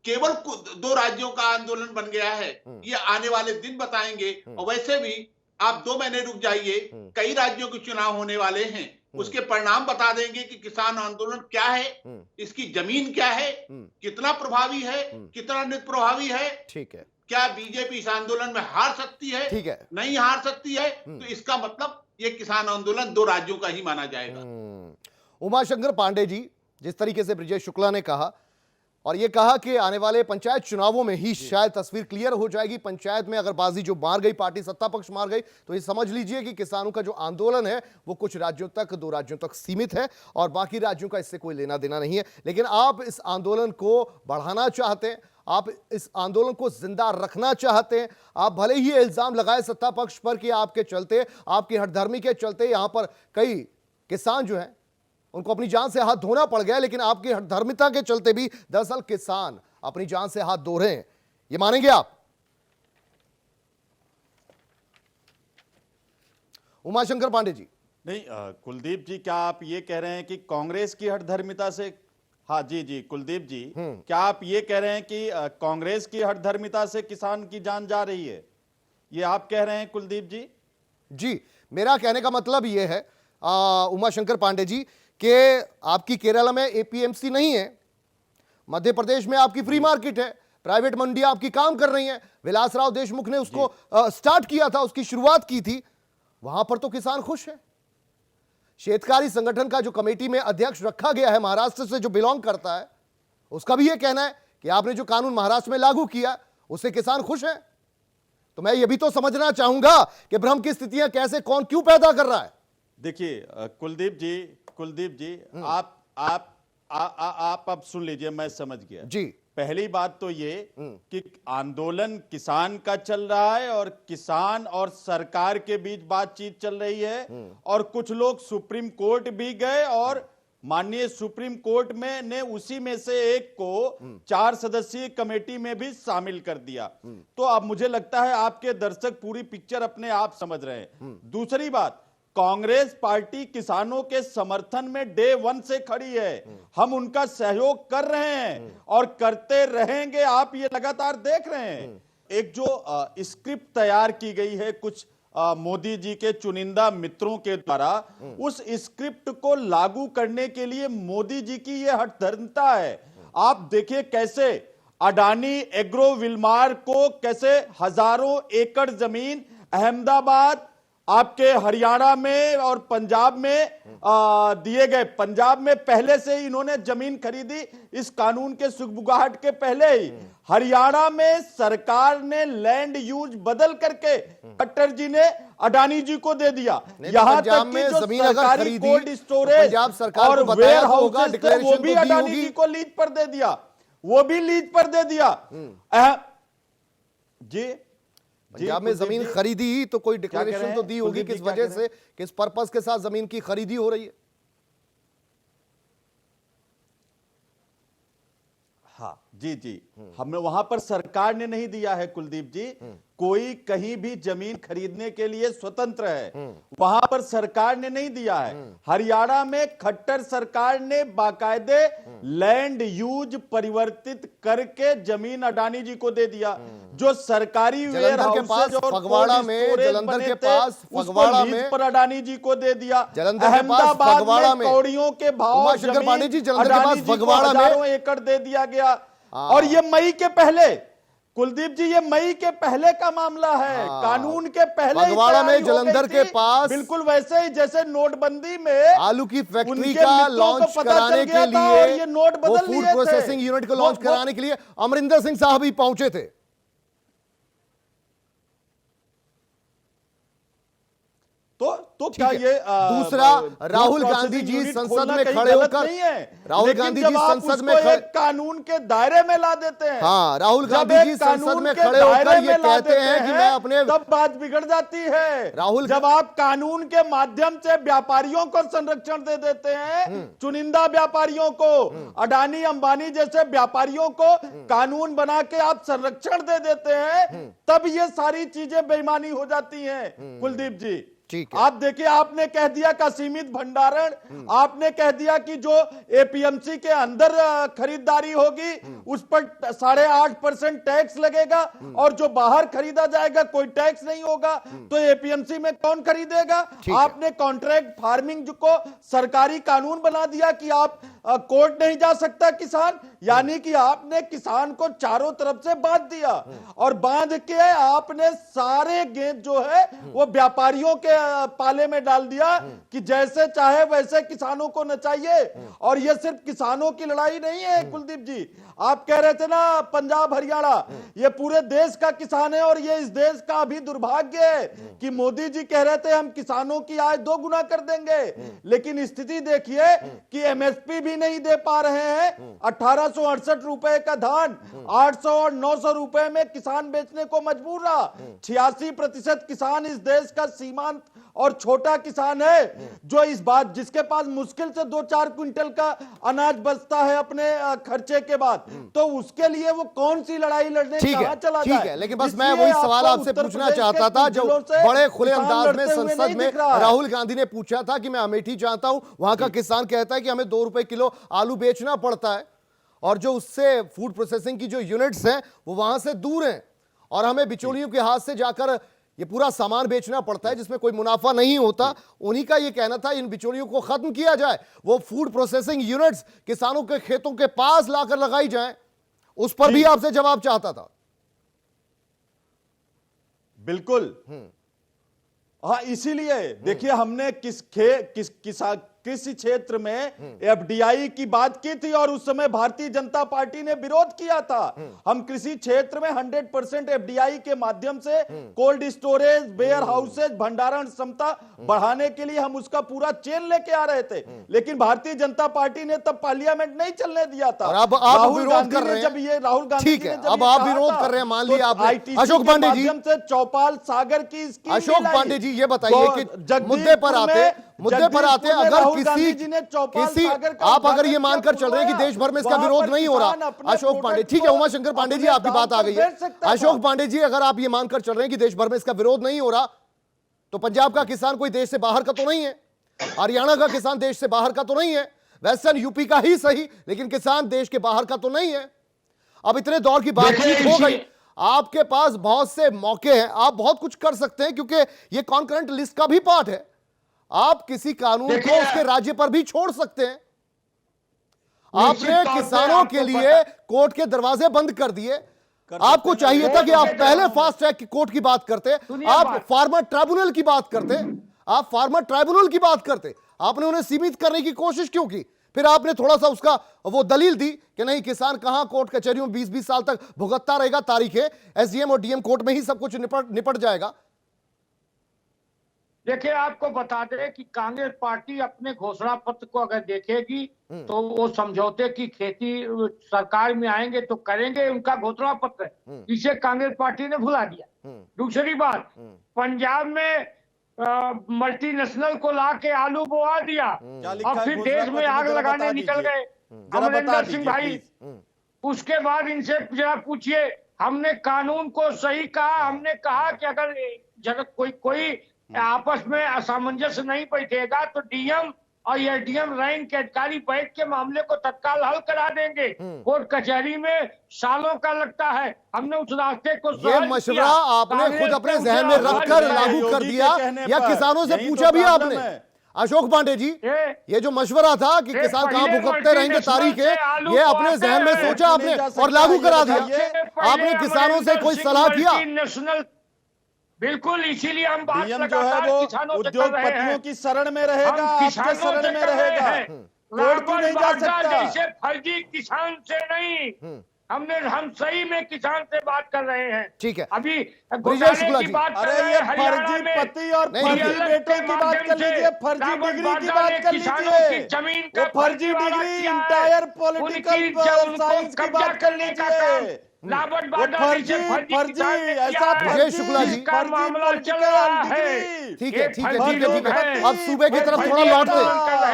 केवल 2 राज्यों का आंदोलन बन गया है, ये आने वाले दिन बताएंगे। और वैसे भी आप 2 महीने रुक जाइए, कई राज्यों के चुनाव होने वाले हैं, उसके परिणाम बता देंगे कि किसान आंदोलन क्या है, इसकी जमीन क्या है, कितना प्रभावी है, कितना निष्प्रभावी है। ठीक है, क्या बीजेपी इस आंदोलन में हार सकती है? ठीक है, नहीं हार सकती है, तो इसका मतलब ये किसान आंदोलन 2 राज्यों का ही माना जाएगा। उमाशंकर पांडे जी, जिस तरीके से ब्रिजेश शुक्ला ने कहा, और ये कहा कि आने वाले पंचायत चुनावों में ही शायद तस्वीर क्लियर हो जाएगी। पंचायत में अगर बाजी जो मार गई, पार्टी सत्ता पक्ष मार गई, तो ये समझ लीजिए कि किसानों का जो आंदोलन है वो कुछ राज्यों तक, 2 राज्यों तक सीमित है, और बाकी राज्यों का इससे कोई लेना देना नहीं है। लेकिन आप इस आंदोलन को बढ़ाना चाहते हैं, आप इस आंदोलन को जिंदा रखना चाहते हैं। आप भले ही इल्जाम लगाए सत्ता पक्ष पर कि आपके चलते, आपकी हठधर्मी के चलते यहां पर कई किसान जो हैं उनको अपनी जान से हाथ धोना पड़ गया, लेकिन आपकी हठधर्मिता के चलते भी दरअसल किसान अपनी जान से हाथ धो रहे हैं। ये मानेंगे आप? उमाशंकर पांडे जी। नहीं, कुलदीप जी, क्या आप ये कह रहे हैं कि कांग्रेस की हठधर्मिता से, हाँ जी कुलदीप जी, क्या आप ये कह रहे हैं कि कांग्रेस की हठधर्मिता से किसान की जान जा रही है, ये आप कह रहे हैं कुलदीप जी? जी, मेरा कहने का मतलब ये है उमाशंकर पांडे जी कि आपकी केरला में एपीएमसी नहीं है, मध्य प्रदेश में आपकी फ्री मार्केट है, प्राइवेट मंडियां आपकी काम कर रही हैं, विलासराव देशमुख ने उसको स्टार्ट किया था, उसकी शुरुआत की थी, वहां पर तो किसान खुश है। शेतकारी संगठन का जो कमेटी में अध्यक्ष रखा गया है, महाराष्ट्र से जो बिलोंग करता है, उसका भी यह कहना है कि आपने जो कानून महाराष्ट्र में लागू किया उससे किसान खुश है। तो मैं ये भी तो समझना चाहूंगा कि भ्रम की स्थितियां कैसे, कौन क्यों पैदा कर रहा है। देखिए कुलदीप जी, आप अब सुन लीजिए, मैं समझ गया जी। पहली बात तो ये कि आंदोलन किसान का चल रहा है और किसान और सरकार के बीच बातचीत चल रही है, और कुछ लोग सुप्रीम कोर्ट भी गए और माननीय सुप्रीम कोर्ट में ने उसी में से एक को 4 सदस्यीय कमेटी में भी शामिल कर दिया। तो अब मुझे लगता है आपके दर्शक पूरी पिक्चर अपने आप समझ रहे हैं। दूसरी बात, कांग्रेस पार्टी किसानों के समर्थन में डे 1 से खड़ी है, हम उनका सहयोग कर रहे हैं और करते रहेंगे, आप ये लगातार देख रहे हैं। एक जो स्क्रिप्ट तैयार की गई है कुछ मोदी जी के चुनिंदा मित्रों के द्वारा, उस स्क्रिप्ट को लागू करने के लिए मोदी जी की यह हठधर्मिता है। आप देखिए कैसे अडानी एग्रो विलमार को कैसे हजारों एकड़ जमीन अहमदाबाद, आपके हरियाणा में और पंजाब में दिए गए। पंजाब में पहले से ही इन्होंने जमीन खरीदी, इस कानून के सुगबुगाहट के पहले ही। हरियाणा में सरकार ने लैंड यूज बदल करके खट्टर जी ने अडानी जी को दे दिया। यहां तक कि जो सरकारी कोल्ड स्टोरेज और वेयर हाउसेस थे वो भी अडानी जी को लीज पर दे दिया, वो भी लीज पर दे दिया। जी, पंजाब में जमीन खरीदी तो कोई डिक्लेरेशन तो दी होगी, किस वजह से, किस पर्पस के साथ जमीन की खरीदी हो रही है? हाँ जी, हमें वहां पर सरकार ने नहीं दिया है कुलदीप जी, कोई कहीं भी जमीन खरीदने के लिए स्वतंत्र है, वहां पर सरकार ने नहीं दिया है। हरियाणा में खट्टर सरकार ने बाकायदे लैंड यूज परिवर्तित करके जमीन अडानी जी को दे दिया। जो सरकारी वेयर हाउसेज और फगवाड़ा में, जलंधर के पास फगवाड़ा में पर अडानी जी को दे दिया। अहमदाबाद में कौड़ियों के भाव जमीन अडानी जी को हजारों एकड़ दे दिया गया। और ये मई के पहले, कुलदीप जी, ये मई के पहले का मामला है, कानून के पहले। फगवाड़ा में जलंधर के पास बिल्कुल वैसे ही जैसे नोटबंदी में आलू की फैक्ट्री का लॉन्च कराने के लिए, ये नोट बदल लिए थे, फूड प्रोसेसिंग यूनिट को लॉन्च कराने के लिए अमरिंदर सिंह साहब ही पहुंचे थे। तो क्या ये दूसरा, राहुल गांधी जी संसद में खड़े होकर राहुल गांधी जी संसद में कानून के दायरे में ला देते हैं। हाँ, राहुल गांधी जी संसद में खड़े होकर ये कहते हैं कि मैं अपने, तब बात बिगड़ जाती है। राहुल, जब आप कानून के माध्यम से व्यापारियों को संरक्षण दे देते हैं, चुनिंदा व्यापारियों को, अडानी अंबानी जैसे व्यापारियों को कानून बना के आप संरक्षण दे देते हैं, तब ये सारी चीजें बेईमानी हो जाती हैं कुलदीप जी। आप देखिए, आपने कह दिया का सीमित भंडारण, आपने कह दिया कि जो एपीएमसी के अंदर खरीदारी होगी उस पर 8.5% टैक्स लगेगा और जो बाहर खरीदा जाएगा कोई टैक्स नहीं होगा, तो एपीएमसी में कौन खरीदेगा? आपने कॉन्ट्रैक्ट फार्मिंग को सरकारी कानून बना दिया कि आप कोर्ट नहीं जा सकता किसान, यानी कि आपने किसान को चारों तरफ से बांध दिया और बांध के आपने सारे गेंद जो है वो व्यापारियों के पाले में डाल दिया कि जैसे चाहे वैसे किसानों को नचाइए। और ये सिर्फ किसानों की लड़ाई नहीं है कुलदीप जी, आप कह रहे थे ना पंजाब हरियाणा, ये पूरे देश का किसान है और ये इस देश का भी दुर्भाग्य है कि मोदी जी कह रहे थे हम किसानों की आय 2 गुना कर देंगे, लेकिन स्थिति देखिए कि एमएसपी भी नहीं दे पा रहे हैं। 1868 रुपए का धान 800 और 900 रुपए में किसान बेचने को मजबूर रहा। 86% किसान इस देश का सीमांत और छोटा किसान है जो इस बात, जिसके पास मुश्किल से 2-4 क्विंटल का अनाज बचता है अपने खर्चे के बाद, तो उसके लिए वो कौन सी लड़ाई लड़ने कहां चला जाए? ठीक है, लेकिन बस मैं वही सवाल आपसे पूछना चाहता था जो बड़े खुले अंदाज में संसद में राहुल गांधी ने पूछा था कि मैं अमेठी चाहता हूं, वहां का किसान कहता है कि हमें 2 रुपए किलो आलू बेचना पड़ता है और जो उससे फूड प्रोसेसिंग की जो यूनिट्स हैं वो वहां से दूर हैं और हमें बिचौलियों के हाथ से जाकर ये पूरा सामान बेचना पड़ता है जिसमें कोई मुनाफा नहीं होता। उन्हीं का ये कहना था इन बिचौलियों को खत्म किया जाए, वो फूड प्रोसेसिंग यूनिट्स किसानों के खेतों के पास लाकर लगाई जाएं। उस पर भी आपसे जवाब चाहता था। बिल्कुल, हाँ, इसीलिए देखिए हमने कृषि क्षेत्र में एफडीआई की बात की थी और उस समय भारतीय जनता पार्टी ने विरोध किया था। हम कृषि क्षेत्र में 100% एफडीआई के माध्यम से कोल्ड स्टोरेज, वेयर हाउसेज, भंडारण क्षमता बढ़ाने के लिए हम उसका पूरा चेन लेके आ रहे थे, लेकिन भारतीय जनता पार्टी ने तब पार्लियामेंट नहीं चलने दिया था। और अब आप विरोध कर रहे हैं, जब ये राहुल गांधी ठीक है, अब आप विरोध कर रहे हैं, मान लिया आपने। अशोक पांडे जी से चौपाल सागर की स्कीम, अशोक पांडे जी ये बताइए कि मुद्दे पर आते अगर किसी आप अगर ये मानकर चल रहे हैं कि देश भर में इसका विरोध नहीं हो रहा, अशोक पांडे, ठीक है, उमाशंकर पांडे जी आपकी बात आ गई है। अशोक पांडे जी, अगर आप ये मानकर चल रहे हैं कि देश भर में इसका विरोध नहीं हो रहा, तो पंजाब का किसान कोई देश से बाहर का तो नहीं है, हरियाणा का किसान देश से बाहर का तो नहीं है, वेस्टर्न यूपी का ही सही, लेकिन किसान देश के बाहर का तो नहीं है। अब इतने दौर की बातचीत हो गई, आपके पास बहुत से मौके हैं, आप बहुत कुछ कर सकते हैं क्योंकि यह कॉन्करेंट लिस्ट का भी पार्ट है। आप किसी कानून को उसके राज्य पर भी छोड़ सकते हैं। आपने किसानों के लिए कोर्ट के दरवाजे बंद कर दिए। आपको चाहिए था कि आप पहले फास्ट ट्रैक की कोर्ट की बात करते, आप फार्मर ट्राइब्यूनल की बात करते, आप फार्मर ट्राइब्यूनल की बात करते। आपने उन्हें सीमित करने की कोशिश क्यों की? फिर आपने थोड़ा सा उसका वो दलील दी कि नहीं, किसान कहां कोर्ट कचहरियों में 20-20 साल तक भुगतता रहेगा, तारीखें एसडीएम और डीएम कोर्ट में ही सब कुछ निपट जाएगा। देखिए, आपको बता दें कि कांग्रेस पार्टी अपने घोषणा पत्र को अगर देखेगी तो वो समझौते की खेती सरकार में आएंगे तो करेंगे, उनका घोषणा पत्र है, इसे कांग्रेस पार्टी ने भुला दिया। दूसरी बात, पंजाब में मल्टीनेशनल को लाके आलू बोआ दिया और फिर देश में आग लगाने निकल गए अमरिंदर सिंह भाई। उसके बाद इनसे जरा पूछिए, हमने कानून को सही कहा, हमने कहा कि अगर कोई आपस में असामंजस्य नहीं बैठेगा तो डीएम और एसडीएम रैंक के अधिकारी बैठ के मामले को तत्काल हल करा देंगे। कोर्ट कचहरी में सालों का लगता है, हमने उस रास्ते को ये मशवरा आपने खुद अपने जहन में रखकर लागू कर दिया या किसानों से पूछा भी आपने? अशोक पांडे जी, ये जो मशवरा था कि किसान कहां भुगतते रहेंगे तारीख है, ये अपने जहन में सोचा आपने और लागू करा दिया। आपने किसानों से कोई सलाह किया? बिल्कुल, इसीलिए हम बात जो है वो उद्योगपतियों की शरण में रहेगा, आपके शरण में रहेगा। कोर्ट क्यों नहीं जा सकता? जैसे फर्जी किसान से नहीं, हम सही में किसान से बात कर रहे हैं। ठीक है, अभी ब्रिजेश शुक्ला की जी। बात कर अरे रहे ये हैं हरियाणा फर्जी में। पति और नहीं, फर्जी रुकिए। बेटे की बात कर लीजिए, फर्जी डिग्री की बात कर लीजिए, जमीन वो फर्जी डिग्री इंटायर पॉलिटिकल साइंस की बात कर लीजिए, वो फर्जी ऐसा ब्रिजेश शुक्ला जी। मामला चल रहा है। ठीक है, ठीक है, फर्जी ठीक है, ठीक लोग है। हैं। अब सूबे की तरफ थोड़ा लौटते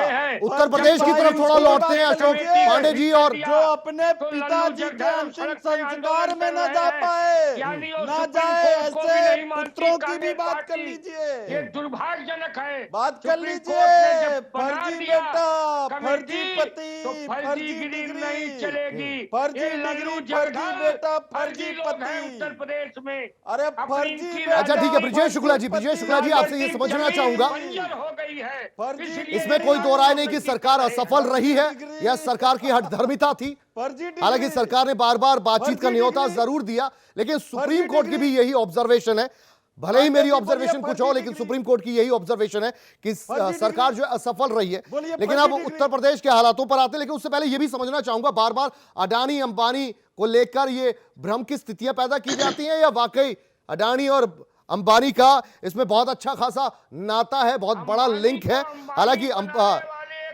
हैं, उत्तर प्रदेश की तरफ थोड़ा लौटते हैं अशोक पांडे जी। और जो अपने पिताजी के अंतिम संस्कार में न जा पाए, न जाए, ऐसे पुत्रों की भी बात कर लीजिए, ये दुर्भाग्यजनक है। बात कर सुप्रीम लीजिए। कोर्ट ने जब बना फर्जी दिया बेटा, कमेटी, फर्जी पति, तो फर्जी फर्जी डिग्री डिग्री, नहीं चलेगी। फर्जी ये डिग्री, लल्लू फर्जी जगदार बेटा, फर्जी फर्जी लोग हैं पति। उत्तर प्रदेश में। अरे अपनी फर्जी इनकी बेटा, अच्छा, ठीक है, ब्रिजेश शुक्ला जी, फर्जी ब्रिजेश शुक्ला जी, पति, आपसे ये समझना चाहूंगा, बंजर हो गई है। फर्जी इसलिए इसमें कोई दो राय नहीं कि सरकार असफल रही है डिग्री, या सरकार की हठधर्मिता थी। फर्जी डिग्री। हालांकि सरकार ने बार बार बातचीत का फर्जी न्योता डिग्री। जरूर दिया, लेकिन सुप्रीम फर्जी कोर्ट की भी डिग्री। यही ऑब्जर्वेशन है। भले ही मेरी बोलिए, ऑब्जर्वेशन कुछ फर्जी हो, लेकिन डिग्री। सुप्रीम कोर्ट की यही ऑब्जर्वेशन है कि फर्जी सरकार डिग्री। जो है असफल रही है। बोलिए, लेकिन फर्जी अब डिग्री। उत्तर प्रदेश के हालातों पर आते हैं, लेकिन उससे पहले यह भी समझना चाहूंगा, बार बार अडानी अंबानी को लेकर ये भ्रम की स्थितियां पैदा की जाती हैं, या वाकई अडानी और अंबानी का इसमें बहुत अच्छा खासा नाता है, बहुत बड़ा लिंक है। हालांकि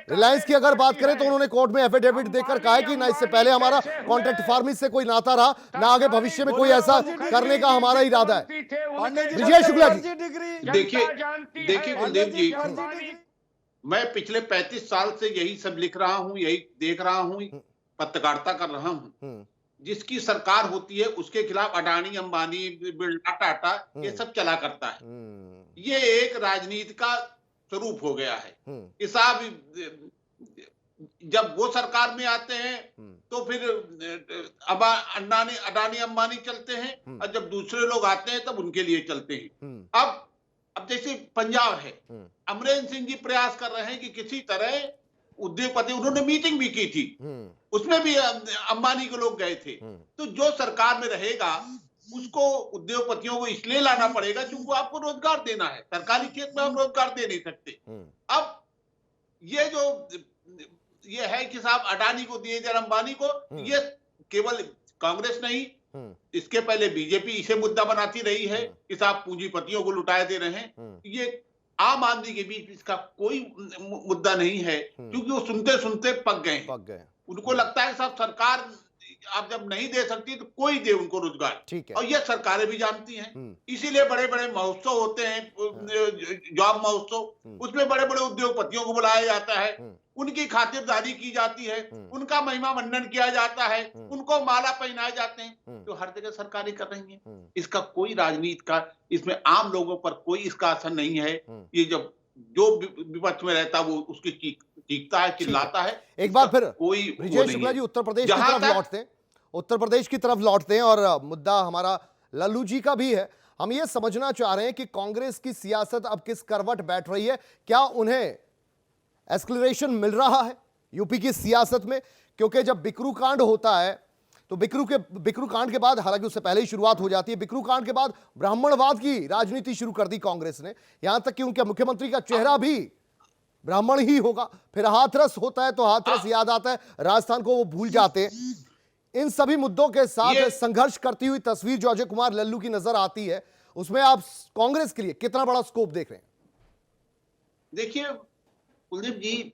रिलायंस की अगर बात करें तो उन्होंने कोर्ट में एफिडेविट देकर कहा है कि ना इससे पहले हमारा कॉन्ट्रैक्ट फार्मिंग से कोई नाता रहा, ना आगे भविष्य में कोई ऐसा करने का हमारा इरादा है। विजय शुक्ला जी। देखिए कुलदीप जी, मैं पिछले 35 साल से यही सब लिख रहा हूं, यही देख रहा हूं, पत्रकारिता कर रहा हूं। जिसकी सरकार होती है उसके खिलाफ अडानी अंबानी बिरला टाटा ये सब चला करता है। ये एक राजनीति का स्वरूप हो गया है कि साहब जब वो सरकार में आते हैं तो फिर अडानी अंबानी चलते हैं, और जब दूसरे लोग आते हैं तब उनके लिए चलते हैं। अब जैसे पंजाब है, अमरेंद्र सिंह जी प्रयास कर रहे हैं कि किसी तरह उद्योगपति, उन्होंने मीटिंग भी की थी, उसमें भी अंबानी के लोग गए थे। तो जो सरकार में रहेगा उसको उद्योगपतियों को इसलिए लाना पड़ेगा क्योंकि आपको रोजगार देना है। सरकारी क्षेत्र में हम रोजगार दे नहीं सकते। अब ये है कि साहब अडानी को दिए जाए, अंबानी को, ये केवल कांग्रेस नहीं, इसके पहले बीजेपी इसे मुद्दा बनाती रही है कि साहब पूंजीपतियों को लुटाए दे रहे हैं। ये आम आदमी के बीच इसका कोई मुद्दा नहीं है, क्योंकि वो सुनते सुनते पक गए। उनको लगता है साहब सरकार आप जब नहीं दे सकती तो कोई दे उनको रोजगार, ठीक है। और ये सरकारें भी जानती हैं। इसीलिए बड़े बड़े महोत्सव होते हैं, जॉब महोत्सव, उसमें बड़े बड़े उद्योगपतियों को बुलाया जाता है, उनकी खातिरदारी की जाती है, उनका महिमा मंडन किया जाता है, उनको माला पहनाए जाते हैं। तो हर जगह सरकारें कर रही हैं। इसका कोई राजनीति का, इसमें आम लोगों पर कोई इसका असर नहीं है। ये जब जो विपक्ष में रहता वो उसकी चीखता है, चिल्लाता है। एक बार फिर कोई विजय शुक्ला जी उत्तर प्रदेश की तरफ लौटते हैं, उत्तर प्रदेश की तरफ लौटते हैं, और मुद्दा हमारा लल्लू जी का भी है। हम ये समझना चाह रहे हैं कि कांग्रेस की सियासत अब किस करवट बैठ रही है, क्या उन्हें एस्केलेरेशन मिल रहा है यूपी की सियासत में? क्योंकि जब बिकरू कांड होता है तो बिकरू कांड के बाद, हालांकि उससे पहले ही शुरुआत हो जाती है, बिकरू कांड के बाद ब्राह्मणवाद की राजनीति शुरू कर दी कांग्रेस ने, यहां तक कि उनके मुख्यमंत्री का चेहरा भी ब्राह्मण ही होगा। फिर हाथरस होता है तो हाथरस याद आता है, राजस्थान को वो भूल जाते हैं। इन सभी मुद्दों के साथ संघर्ष करती हुई तस्वीर जो अजय कुमार लल्लू की नजर आती है, उसमें आप कांग्रेस के लिए कितना बड़ा स्कोप देख रहे हैं? देखिए कुलदीप जी,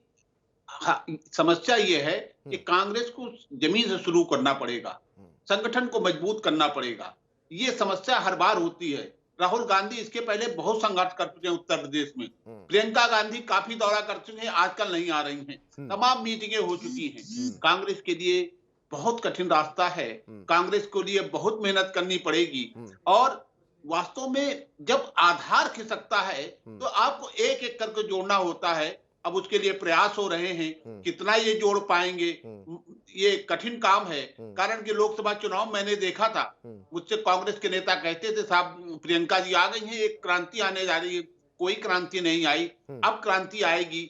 समस्या ये है कि कांग्रेस को जमीन से शुरू करना पड़ेगा, संगठन को मजबूत करना पड़ेगा। ये समस्या हर बार होती है। राहुल गांधी इसके पहले बहुत संघर्ष कर चुके हैं उत्तर प्रदेश में, प्रियंका गांधी काफी दौरा कर चुके हैं, आजकल नहीं आ रही हैं, तमाम मीटिंगें हो चुकी हैं। कांग्रेस के लिए बहुत कठिन रास्ता है, कांग्रेस को लिए बहुत मेहनत करनी पड़ेगी। और वास्तव में जब आधार खिसकता है तो आपको एक एक करके जोड़ना होता है। अब उसके लिए प्रयास हो रहे हैं, कितना ये जोड़ पाएंगे ये कठिन काम है। कारण कि लोकसभा चुनाव मैंने देखा था, मुझसे कांग्रेस के नेता कहते थे साहब प्रियंका जी आ गई हैं, एक क्रांति आने जा रही है। कोई क्रांति नहीं आई, अब क्रांति आएगी।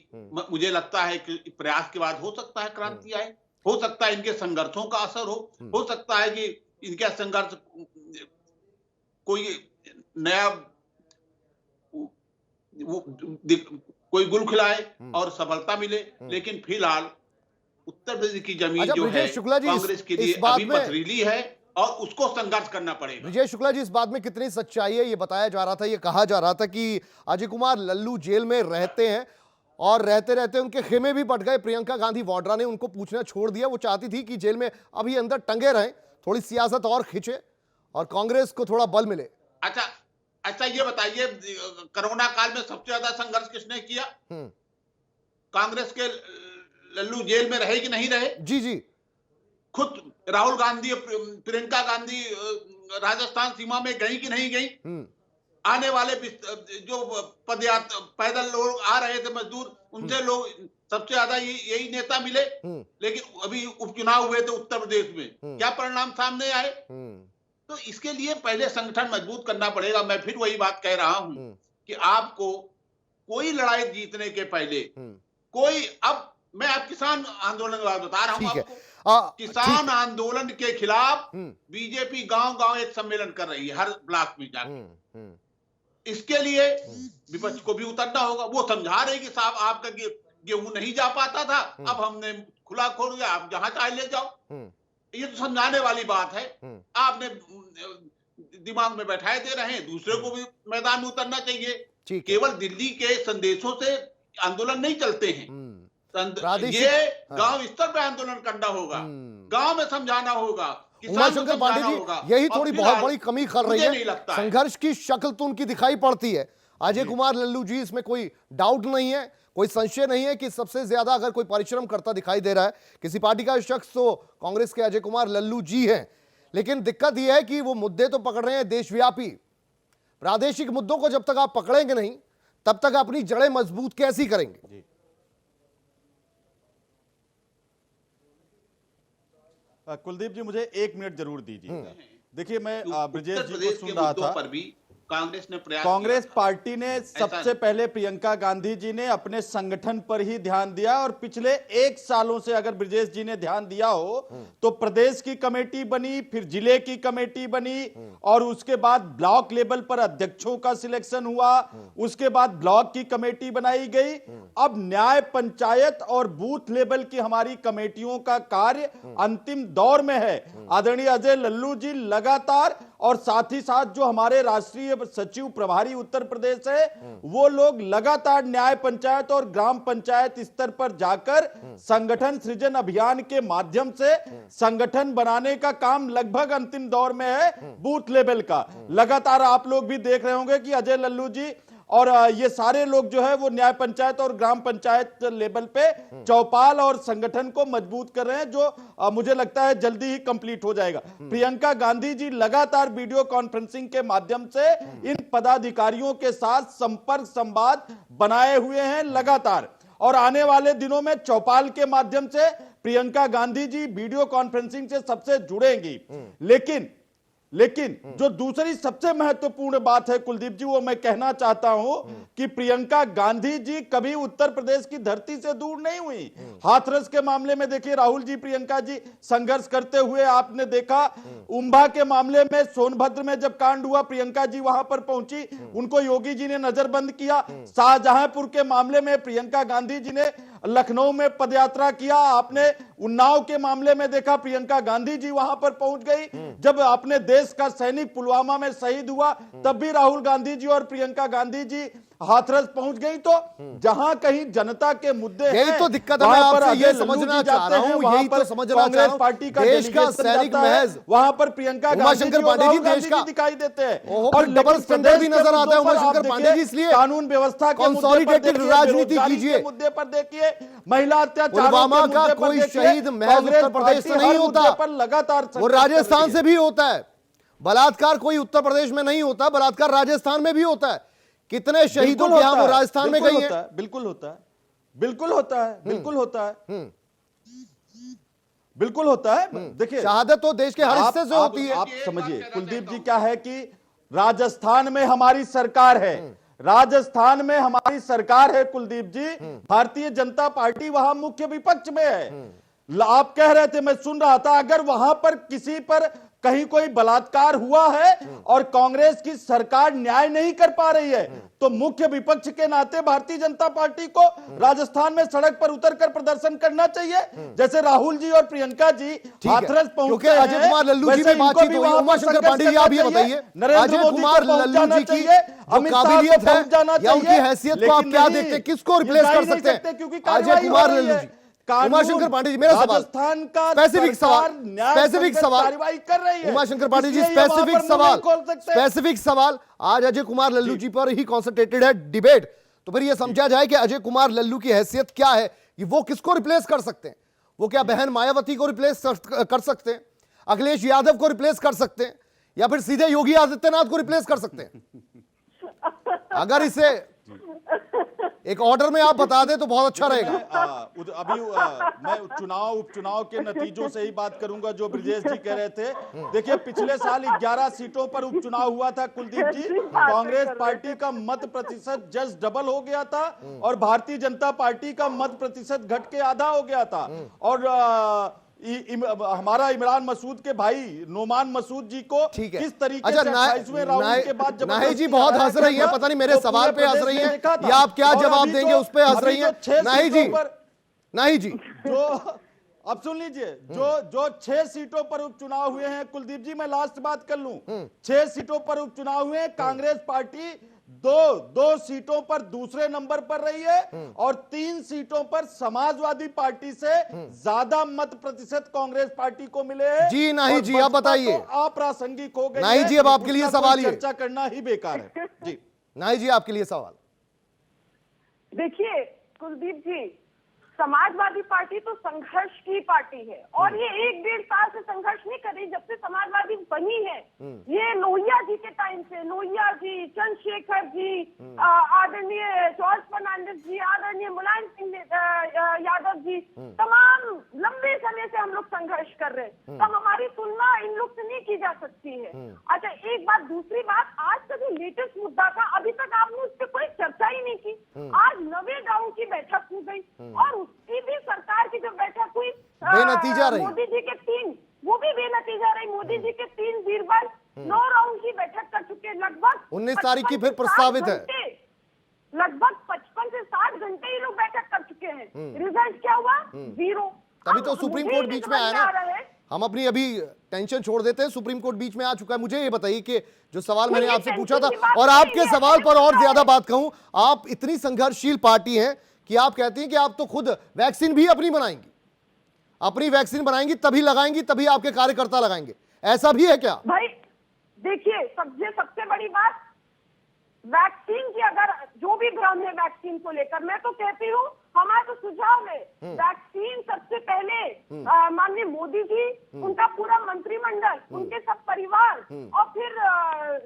मुझे लगता है कि प्रयास के बाद हो सकता है क्रांति आए, हो सकता है इनके संघर्षों का असर हो सकता है कि इनका संघर्ष कोई नया कोई गुल खिलाए और सफलता मिले। लेकिन फिलहाल उत्तर प्रदेश की जमीन अच्छा, जो है ब्रिजेश शुक्ला जी, कांग्रेस के इस लिए बात अभी में पथरीली है और उसको संघर्ष करना पड़ेगा। विजय शुक्ला जी, इस बात में कितनी सच्चाई है? ये बताया जा रहा था, ये कहा जा रहा था कि अजय कुमार लल्लू जेल में रहते हैं और रहते रहते उनके खेमे भी पट गए। प्रियंका गांधी वाड्रा ने उनको पूछना छोड़ दिया। वो चाहती थी कि जेल में अभी अंदर टंगे रहें, थोड़ी सियासत और खिंचे और कांग्रेस को थोड़ा बल मिले। अच्छा ये बताइए, कोरोना काल में सबसे ज्यादा संघर्ष किसने किया? कांग्रेस के लल्लू जेल में रहे कि नहीं रहे? जी जी, खुद राहुल गांधी, प्रियंका गांधी राजस्थान सीमा में गई कि नहीं गई? आने वाले जो पदयात्रा पैदल लोग आ रहे थे मजदूर, उनसे लोग सबसे ज्यादा यही नेता मिले। लेकिन अभी उपचुनाव हुए थे उत्तर प्रदेश में, क्या परिणाम सामने आए? तो इसके लिए पहले संगठन मजबूत करना पड़ेगा। मैं फिर वही बात कह रहा हूं कि आपको कोई लड़ाई जीतने के पहले अब मैं आप किसान आंदोलन की बात बता रहा हूं आपको। किसान आंदोलन के खिलाफ बीजेपी गांव-गांव एक सम्मेलन कर रही है, हर ब्लॉक में जाकर। इसके लिए विपक्ष को भी उतरना होगा। वो समझा रहे कि साहब आपका गेहूं नहीं जा पाता था, अब हमने खुला खोल दिया, आप जहां चाहे ले जाओ। ये तो समझाने वाली बात है। आपने दिमाग में बैठाए दे रहे हैं, दूसरे को भी मैदान में उतरना चाहिए। केवल दिल्ली के संदेशों से आंदोलन नहीं चलते हैं। ये गांव स्तर पे आंदोलन करना होगा, गांव में समझाना होगा, उमाशंकर पांडे जी, यही थोड़ी बहुत बड़ी कमी कर रही है। संघर्ष की शक्ल तो उनकी दिखाई पड़ती है। अजय कुमार लल्लू जी, इसमें कोई डाउट नहीं है, कोई संशय नहीं है कि सबसे ज्यादा अगर कोई परिश्रम करता दिखाई दे रहा है किसी पार्टी का शख्स तो कांग्रेस के अजय कुमार लल्लू जी हैं। लेकिन दिक्कत यह है कि वो मुद्दे तो पकड़ रहे हैं देशव्यापी। प्रादेशिक मुद्दों को जब तक आप पकड़ेंगे नहीं, तब तक अपनी जड़ें मजबूत कैसी करेंगे? कुलदीप जी, मुझे 1 मिनट जरूर दीजिए। देखिए, मैं ब्रिजेश जी को सुन के रहा मुद्दों था। पर भी कांग्रेस ने प्रयास कांग्रेस किया था। पार्टी ने सबसे पहले प्रियंका गांधी जी ने अपने संगठन पर ही ध्यान दिया और पिछले 1 सालों से अगर ब्रिजेश जी ने ध्यान दिया हो तो प्रदेश की कमेटी बनी, फिर जिले की कमेटी बनी और उसके बाद ब्लॉक लेवल पर अध्यक्षों का सिलेक्शन हुआ, उसके बाद ब्लॉक की कमेटी बनाई गई। अब न्याय पंचायत और बूथ लेवल की हमारी कमेटियों का कार्य अंतिम दौर में है। आदरणीय अजय लल्लू जी लगातार, और साथ ही साथ जो हमारे राष्ट्रीय सचिव प्रभारी उत्तर प्रदेश है, वो लोग लगातार न्याय पंचायत और ग्राम पंचायत स्तर पर जाकर संगठन सृजन अभियान के माध्यम से संगठन बनाने का काम लगभग अंतिम दौर में है। बूथ लेवल का लगातार आप लोग भी देख रहे होंगे कि अजय लल्लू जी और ये सारे लोग जो है वो न्याय पंचायत और ग्राम पंचायत लेवल पे चौपाल और संगठन को मजबूत कर रहे हैं, जो मुझे लगता है जल्दी ही कंप्लीट हो जाएगा। प्रियंका गांधी जी लगातार वीडियो कॉन्फ्रेंसिंग के माध्यम से इन पदाधिकारियों के साथ संपर्क संवाद बनाए हुए हैं लगातार, और आने वाले दिनों में चौपाल के माध्यम से प्रियंका गांधी जी वीडियो कॉन्फ्रेंसिंग से सबसे जुड़ेंगी। लेकिन जो दूसरी सबसे महत्वपूर्ण बात है कुलदीप जी, वो मैं कहना चाहता हूं कि प्रियंका गांधी जी कभी उत्तर प्रदेश की धरती से दूर नहीं हुई। हाथरस के मामले में देखिए राहुल जी, प्रियंका जी संघर्ष करते हुए आपने देखा। उम्भा के मामले में सोनभद्र में जब कांड हुआ, प्रियंका जी वहां पर पहुंची, उनको योगी जी ने नजरबंद किया। शाहजहांपुर के मामले में प्रियंका गांधी जी ने लखनऊ में पदयात्रा किया। आपने उन्नाव के मामले में देखा, प्रियंका गांधी जी वहां पर पहुंच गई। जब अपने देश का सैनिक पुलवामा में शहीद हुआ, तब भी राहुल गांधी जी और प्रियंका गांधी जी हाथरस पहुंच गई। तो जहां कहीं जनता के मुद्दे यही तो दिक्कत है। मैं आपसे ये समझना चाह रहा हूं, यही तो समझना चाह रहा हूं, देश का सैनिक महज वहां पर प्रियंका उमाशंकर पांडे जी देश का दिखाई देते हैं और डबल स्टैंडर्ड भी नजर आता है उमाशंकर पांडे जी। इसलिए कानून व्यवस्था के कंसोलिडेटेड राजनीति कीजिए। मुद्दे पर देखिए, महिला अत्याचार पुलवामा का कोई शहीद महज उत्तर प्रदेश से नहीं होता, लगातार वो राजस्थान से भी होता है। बलात्कार कोई उत्तर प्रदेश में नहीं होता, बलात्कार राजस्थान में भी होता है। कितने शहीदों के यहां वो राजस्थान में गई हैं। बिल्कुल होता है, बिल्कुल होता है, बिल्कुल होता है, बिल्कुल होता है। देखिए, शहादत तो देश के हर हिस्से से होती है। आप समझिए कुलदीप जी, क्या है कि राजस्थान में हमारी सरकार है, राजस्थान में हमारी सरकार है कुलदीप जी, भारतीय जनता पार्टी वहां मुख्य विपक्ष में है। आप कह रहे थे, मैं सुन रहा था, अगर वहां पर किसी पर कहीं कोई बलात्कार हुआ है और कांग्रेस की सरकार न्याय नहीं कर पा रही है, तो मुख्य विपक्ष के नाते भारतीय जनता पार्टी को राजस्थान में सड़क पर उतरकर प्रदर्शन करना चाहिए, जैसे राहुल जी और प्रियंका जी हाथरस पहुंचे हैं। अजय कुमार लल्लू जी में बातचीत हुई, उमाशंकर पांडे जी आप ये बताइए, अजय कुमार लल्लू जी की जो काबिलियत है या उनकी हैसियत को आप क्या देखते हैं, किसको रिप्लेस कर सकते हैं अजय कुमार लल्लू जी? उमाशंकर पांडे जी, मेरा सवाल, राजस्थान का स्पेसिफिक सवाल कार्रवाई कर रही है। उमाशंकर पांडे जी, स्पेसिफिक सवाल, आज अजय कुमार लल्लू जी पर ही कॉन्सेंट्रेटेड है डिबेट, तो फिर यह समझा जाए कि अजय कुमार लल्लू की हैसियत क्या है कि वो किसको रिप्लेस कर सकते हैं? वो क्या बहन मायावती को रिप्लेस कर सकते हैं, अखिलेश यादव को रिप्लेस कर सकते हैं, या फिर सीधे योगी आदित्यनाथ को रिप्लेस कर सकते हैं? अगर इसे एक ऑर्डर में आप बता दें तो बहुत अच्छा रहेगा। अभी मैं उपचुनाव के नतीजों से ही बात करूंगा जो ब्रजेश जी कह रहे थे। देखिए, पिछले साल 11 सीटों पर उपचुनाव हुआ था कुलदीप जी, कांग्रेस पार्टी का मत प्रतिशत जस्ट डबल हो गया था और भारतीय जनता पार्टी का मत प्रतिशत घट के आधा हो गया था। और हमारा इमरान मसूद के भाई नोमान मसूद जी को किस तरीके से 28वें राउंड के बाद नहीं जी बहुत हंस रही है, पता नहीं मेरे सवाल पे हंस रही है या आप क्या जवाब देंगे उस पे हंस रही है। नहीं जी जो अब सुन लीजिए, जो 6 सीटों पर उपचुनाव हुए हैं कुलदीप जी, मैं लास्ट बात कर लूं, 6 सीटों पर उपचुनाव हुए हैं, कांग्रेस पार्टी दो सीटों पर दूसरे नंबर पर रही है और 3 सीटों पर समाजवादी पार्टी से ज्यादा मत प्रतिशत कांग्रेस पार्टी को मिले हैं। जी नहीं जी, आप बताइए। तो अप्रासंगिक हो गई नहीं जी, अब आपके लिए सवाल ये, चर्चा करना ही बेकार है जी। नहीं जी, आपके लिए सवाल। देखिए कुलदीप जी, समाजवादी पार्टी तो संघर्ष की पार्टी है और ये 1-1.5 साल से संघर्ष नहीं कर रही। जब से समाजवादी बनी है, ये लोहिया जी के टाइम से, लोहिया जी, चंद्रशेखर जी, आदरणीय जॉर्ज फर्नांडिस जी, आदरणीय मुलायम सिंह यादव जी, तमाम लंबे समय से हम लोग संघर्ष कर रहे हैं, तब हमारी तुलना इन लोग से नहीं की जा सकती है। अच्छा, एक बात। दूसरी बात, आज का जो लेटेस्ट मुद्दा था, अभी तक आपने उस पर कोई चर्चा ही नहीं की। आज 9वें राउंड की बैठक हो गई और उसकी भी सरकार की जो बैठक हुई बेनतीजा रही, मोदी जी के 3, वो भी बेनतीजा रही। मोदी जी के 3 वीरवार 9 राउंड की बैठक कर चुके, लगभग 19 तारीख की फिर प्रस्तावित है। लगभग 55 से 60 घंटे ये लोग बैठक कर चुके हैं। रिजल्ट क्या हुआ? 0। तभी तो सुप्रीम कोर्ट बीच में आया ना। हम अपनी अभी टेंशन छोड़ देते हैं, सुप्रीम कोर्ट बीच में आ चुका है। मुझे ये बताइए कि जो सवाल मैंने आपसे पूछा था, और आपके सवाल पर और ज्यादा बात कहूं, आप इतनी संघर्षशील पार्टी हैं कि आप कहती हैं कि आप तो खुद वैक्सीन भी अपनी बनाएंगी, अपनी वैक्सीन बनाएंगी तभी लगाएंगी, तभी आपके कार्यकर्ता लगाएंगे, ऐसा भी है क्या? भाई देखिए, सबसे बड़ी बात, वैक्सीन की अगर जो भी भ्रम है वैक्सीन को लेकर, मैं तो कहती हूँ हमारा तो सुझाव है, वैक्सीन सबसे पहले माननीय मोदी जी, उनका पूरा मंत्रिमंडल, उनके सब परिवार और फिर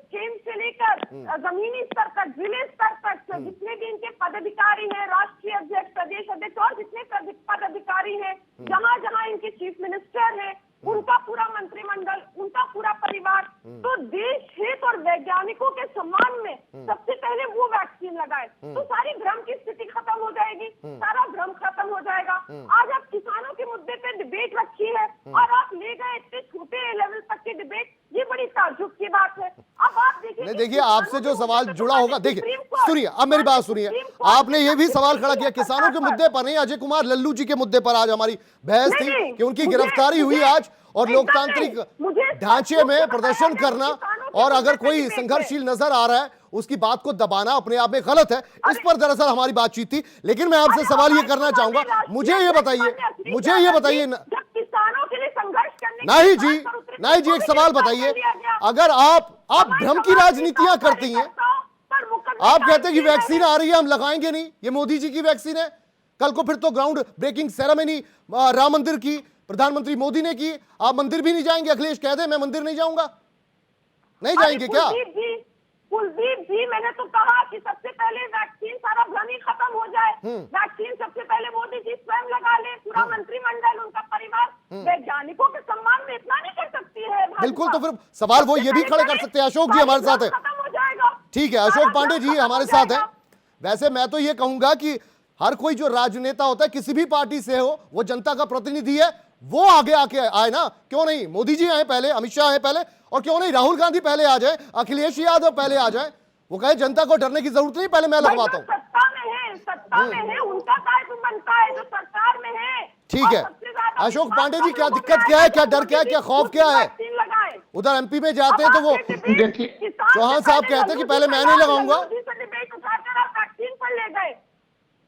केंद्र से लेकर जमीनी स्तर तक, जिले स्तर तक जितने भी इनके पदाधिकारी हैं, राष्ट्रीय अध्यक्ष, प्रदेश अध्यक्ष और जितने पदाधिकारी हैं, जहां जहां इनके चीफ मिनिस्टर हैं, उनका पूरा मंत्रिमंडल, उनका पूरा परिवार, तो देश हित और वैज्ञानिकों के सम्मान में सबसे पहले वो वैक्सीन लगाए, तो सारी भ्रम की स्थिति खत्म हो जाएगी, सारा भ्रम खत्म हो जाएगा। आज आप किसानों के मुद्दे पे डिबेट रखी है और आप ले गए इतने छोटे लेवल तक की डिबेट, ये बड़ी ताज्जुब की बात है। अब आप देखिए, देखिए आपसे जो सवाल जुड़ा होगा, देखिए सुनिए, अब मेरी बात सुनिए, आपने ये भी सवाल खड़ा किया किसानों के मुद्दे पर नहीं, अजय कुमार लल्लू जी के मुद्दे पर आज हमारी बहस थी कि उनकी गिरफ्तारी हुई आज, और लोकतांत्रिक ढांचे में प्रदर्शन करना और अगर कोई संघर्षशील नजर आ रहा है उसकी बात को दबाना अपने आप में गलत है। इस पर दरअसल हमारी बातचीत थी, लेकिन मैं आपसे सवाल ये करना चाहूंगा, मुझे ये बताइए किसानों के लिए संघर्ष करने, नहीं जी एक सवाल बताइए, अगर आप भ्रम की राजनीतियां करती हैं, आप कहते हैं कि वैक्सीन आ रही है हम लगाएंगे नहीं, ये मोदी जी की वैक्सीन है, कल को फिर तो ग्राउंड ब्रेकिंग सेरेमनी राम मंदिर की प्रधानमंत्री मोदी ने की, आप मंदिर भी नहीं जाएंगे? अखिलेश कह दे मैं मंदिर नहीं जाऊंगा, नहीं जाएंगे क्या? कुलदीप जी, मैंने तो कहा कि सबसे पहले वैक्सीन, सारा भ्रम ही खत्म हो जाए, वैक्सीन सबसे पहले मोदी जी स्वयं लगा ले, पूरा मंत्रिमंडल, उनका परिवार, वैज्ञानिकों के सम्मान में इतना नहीं कर सकती है बिल्कुल, तो फिर सवाल वो ये भी खड़े कर सकते हैं। अशोक जी हमारे साथ है, खत्म हो जाएगा, ठीक है, अशोक पांडे जी हमारे साथ है। वैसे मैं तो ये कहूंगा कि हर कोई जो राजनेता होता है किसी भी पार्टी से हो, वो जनता का प्रतिनिधि है, वो आगे आके आए ना। क्यों नहीं मोदी जी आए पहले, अमित शाह आए पहले, और क्यों नहीं राहुल गांधी पहले आ जाए, अखिलेश यादव पहले आ जाए। वो कहे जनता को डरने की जरूरत नहीं, पहले मैं लगवाता हूं। सत्ता में है उनका दायित्व बनता है, जो सरकार में है। ठीक है अशोक पांडे जी, क्या दिक्कत क्या है, क्या डर क्या है, क्या खौफ क्या है? उधर एमपी में जाते हैं तो वो चौहान साहब कहते हैं कि पहले मैं नहीं लगाऊंगा।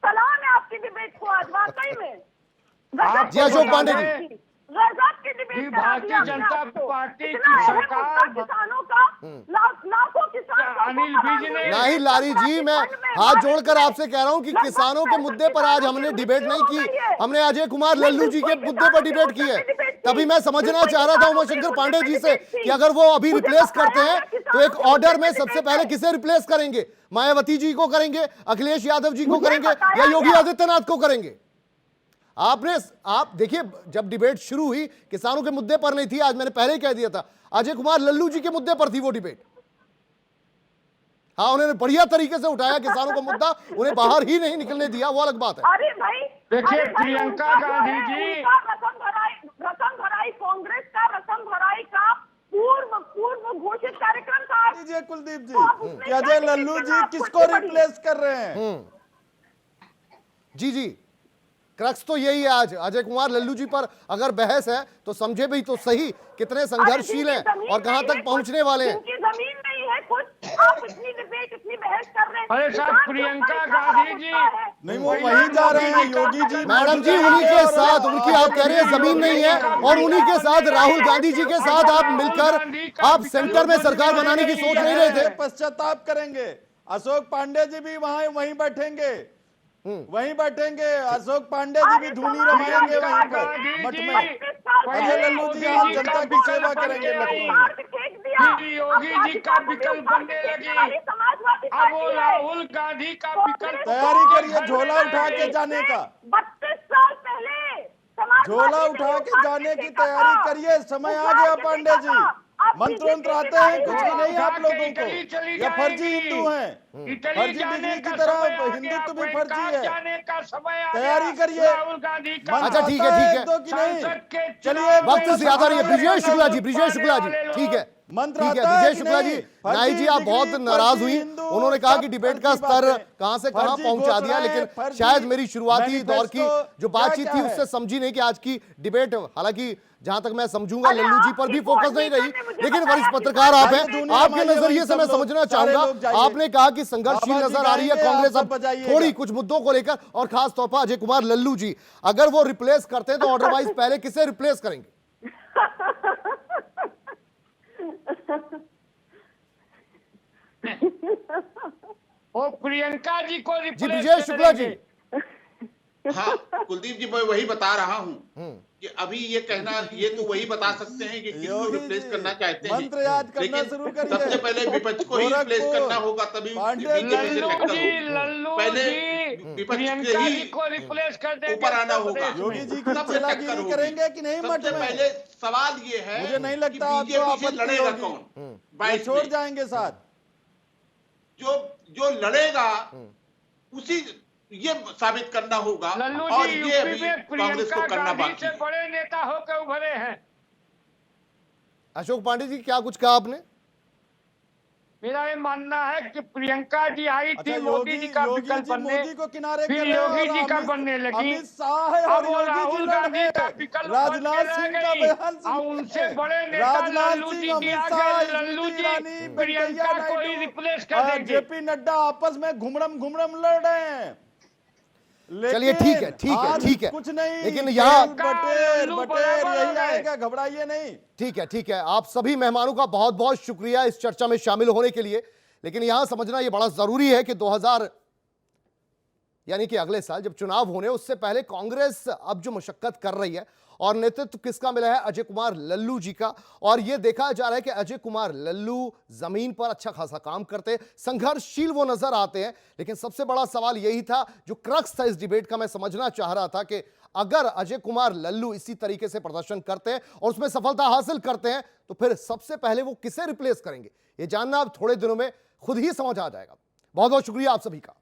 सलाम है आपकी डिबेट को आज वाकई में। जी अशोक पांडे जी, भारतीय जनता पार्टी की सरकार किसानों का लाखों किसान अनिल विज ने नहीं लारी जी, मैं हाथ जोड़कर आपसे कह रहा हूं कि किसानों के मुद्दे पर आज हमने डिबेट नहीं की, हमने अजय कुमार लल्लू जी के मुद्दे पर डिबेट की है। तभी मैं समझना चाह रहा था उमाशंकर पांडे जी से कि अगर वो अभी रिप्लेस करते हैं तो एक ऑर्डर में सबसे पहले किसे रिप्लेस करेंगे? मायावती जी को करेंगे, अखिलेश यादव जी को करेंगे, या योगी आदित्यनाथ को करेंगे? आप देखिए, जब डिबेट शुरू हुई किसानों के मुद्दे पर नहीं थी, आज मैंने पहले ही कह दिया था अजय कुमार लल्लू जी के मुद्दे पर थी वो डिबेट। हाँ, उन्होंने बढ़िया तरीके से उठाया किसानों का मुद्दा, उन्हें बाहर ही नहीं निकलने दिया, वो अलग बात है। अरे भाई देखिए प्रियंका गांधी जी रसम भराई कांग्रेस का रसम भराई का पूर्व घोषित कार्यक्रम था। दीजिए कुलदीप जी, कि अजय लल्लू जी किसको रिप्लेस कर रहे हैं? जी जी, क्रक्स तो यही है आज। अजय कुमार लल्लू जी पर अगर बहस है तो समझे भी तो सही कितने संघर्षशील हैं और कहां तक पहुंचने वाले हैं। जमीन नहीं है कुछ, आप इतनी डिबेट इतनी बहस कर रहे हैं। अरे साहब प्रियंका गांधी जी नहीं, वो वहीं जा रहे हैं योगी जी। मैडम जी, उन्हीं के साथ, उनकी आप कह रहे हैं जमीन नहीं है, और उन्हीं के साथ राहुल गांधी जी के साथ आप मिलकर आप सेंटर में सरकार बनाने की सोच नहीं रहे थे। पश्चाताप करेंगे। अशोक पांडे जी भी वहीं बैठेंगे, वहीं बैठेंगे। अशोक पांडे जी भी धूनी रमाएंगे वहीं पर मठ में। अजय लल्लू जी आप जनता की सेवा करेंगे लखनऊ में। योगी जी का विकल्प बनने लगी, अब वो राहुल गांधी का विकल्प। तैयारी करिए झोला उठा के जाने का, 32 साल पहले झोला उठा के जाने की तैयारी करिए। समय आ गया पांडे जी। मंत्र आते हैं कुछ भी नहीं आप लोगों को, या फर्जी हिंदू हैं, फर्जी बिजली की तरह हिंदुत्व भी फर्जी है। तैयारी करिए। अच्छा ठीक है चलिए, वक्त से ज्यादा नहीं है। ब्रिजेश शुक्ला जी, ठीक है मंत्र ठीक है। आता है ब्रिजेश कि शुक्ला जी, नाई जी आप बहुत नाराज हुई। उन्होंने कहा कि डिबेट का स्तर कहां से कहां पहुंचा दिया, लेकिन शायद मेरी शुरुआती दौर की जो बातचीत थी उससे समझी नहीं कि आज की डिबेट, हालांकि जहां तक मैं समझूंगा लल्लू जी पर भी फोकस नहीं रही, लेकिन वरिष्ठ पत्रकार आप हैं, आपके नजरिए से मैं समझना चाहूंगा। आपने कहा कि संघर्षशील नजर आ रही है कांग्रेस अब थोड़ी कुछ मुद्दों को लेकर, और खास तौर पर अजय कुमार लल्लू जी अगर वो रिप्लेस करते हैं तो अदरवाइज पहले किसे रिप्लेस करेंगे? वो प्रियंका जी को जी ब्रिजेश शुक्ला जी। हाँ कुलदीप जी, मैं वही बता रहा हूँ कि अभी ये कहना, ये तो वही बता सकते हैं कि किसको रिप्लेस करना चाहते हैं, मंत्र याद करना शुरू करिए। सबसे पहले विपक्ष को ही रिप्लेस करना होगा, तभी बीजेपी से टक्कर होगी। पहले विपक्ष के ही ऊपर आना होगा। योगी जी की चलागिरी करेंगे कि नहीं? सबसे पहले सवाल ये है, मुझे नहीं लगता बीजेपी से लड़ेगा कौन, छोड़ जाएंगे साथ। जो लड़ेगा उसी ये साबित करना होगा, और ये अभी कांग्रेस को करना बाकी है। बड़े नेता होकर उभरे हैं। अशोक पांडे जी, क्या कुछ कहा आपने? मेरा ये मानना है कि प्रियंका जी आई थी मोदी जी का विकल्प बनने, मोदी को किनारे फिर योगी जी का बनने लगी, अब वो राहुल गांधी का विकल्प राजनाथ सिंह का बयान और उनसे बड़े नेता लल्लू जी की आगे लल्लू जी प्रियंका को ही रिप्लेस कर देंगे। जेपी नड्डा आपस में घुमड़म लड़ रहे हैं। चलिए ठीक है कुछ नहीं, लेकिन यहाँ बटेर यही आएगा, घबराइए नहीं। ठीक है आप सभी मेहमानों का बहुत बहुत शुक्रिया इस चर्चा में शामिल होने के लिए। लेकिन यहां समझना यह बड़ा जरूरी है कि 2000 यानी कि अगले साल जब चुनाव होने उससे पहले कांग्रेस अब जो मशक्कत कर रही है, और नेतृत्व किसका मिला है? अजय कुमार लल्लू जी का। और यह देखा जा रहा है कि अजय कुमार लल्लू जमीन पर अच्छा खासा काम करते, संघर्षशील वो नजर आते हैं। लेकिन सबसे बड़ा सवाल यही था, जो क्रक्स था इस डिबेट का, मैं समझना चाह रहा था कि अगर अजय कुमार लल्लू इसी तरीके से प्रदर्शन करते हैं और उसमें सफलता हासिल करते हैं तो फिर सबसे पहले वो किसे रिप्लेस करेंगे, ये जानना अब थोड़े दिनों में खुद ही समझ आ जाएगा। बहुत बहुत शुक्रिया आप सभी का।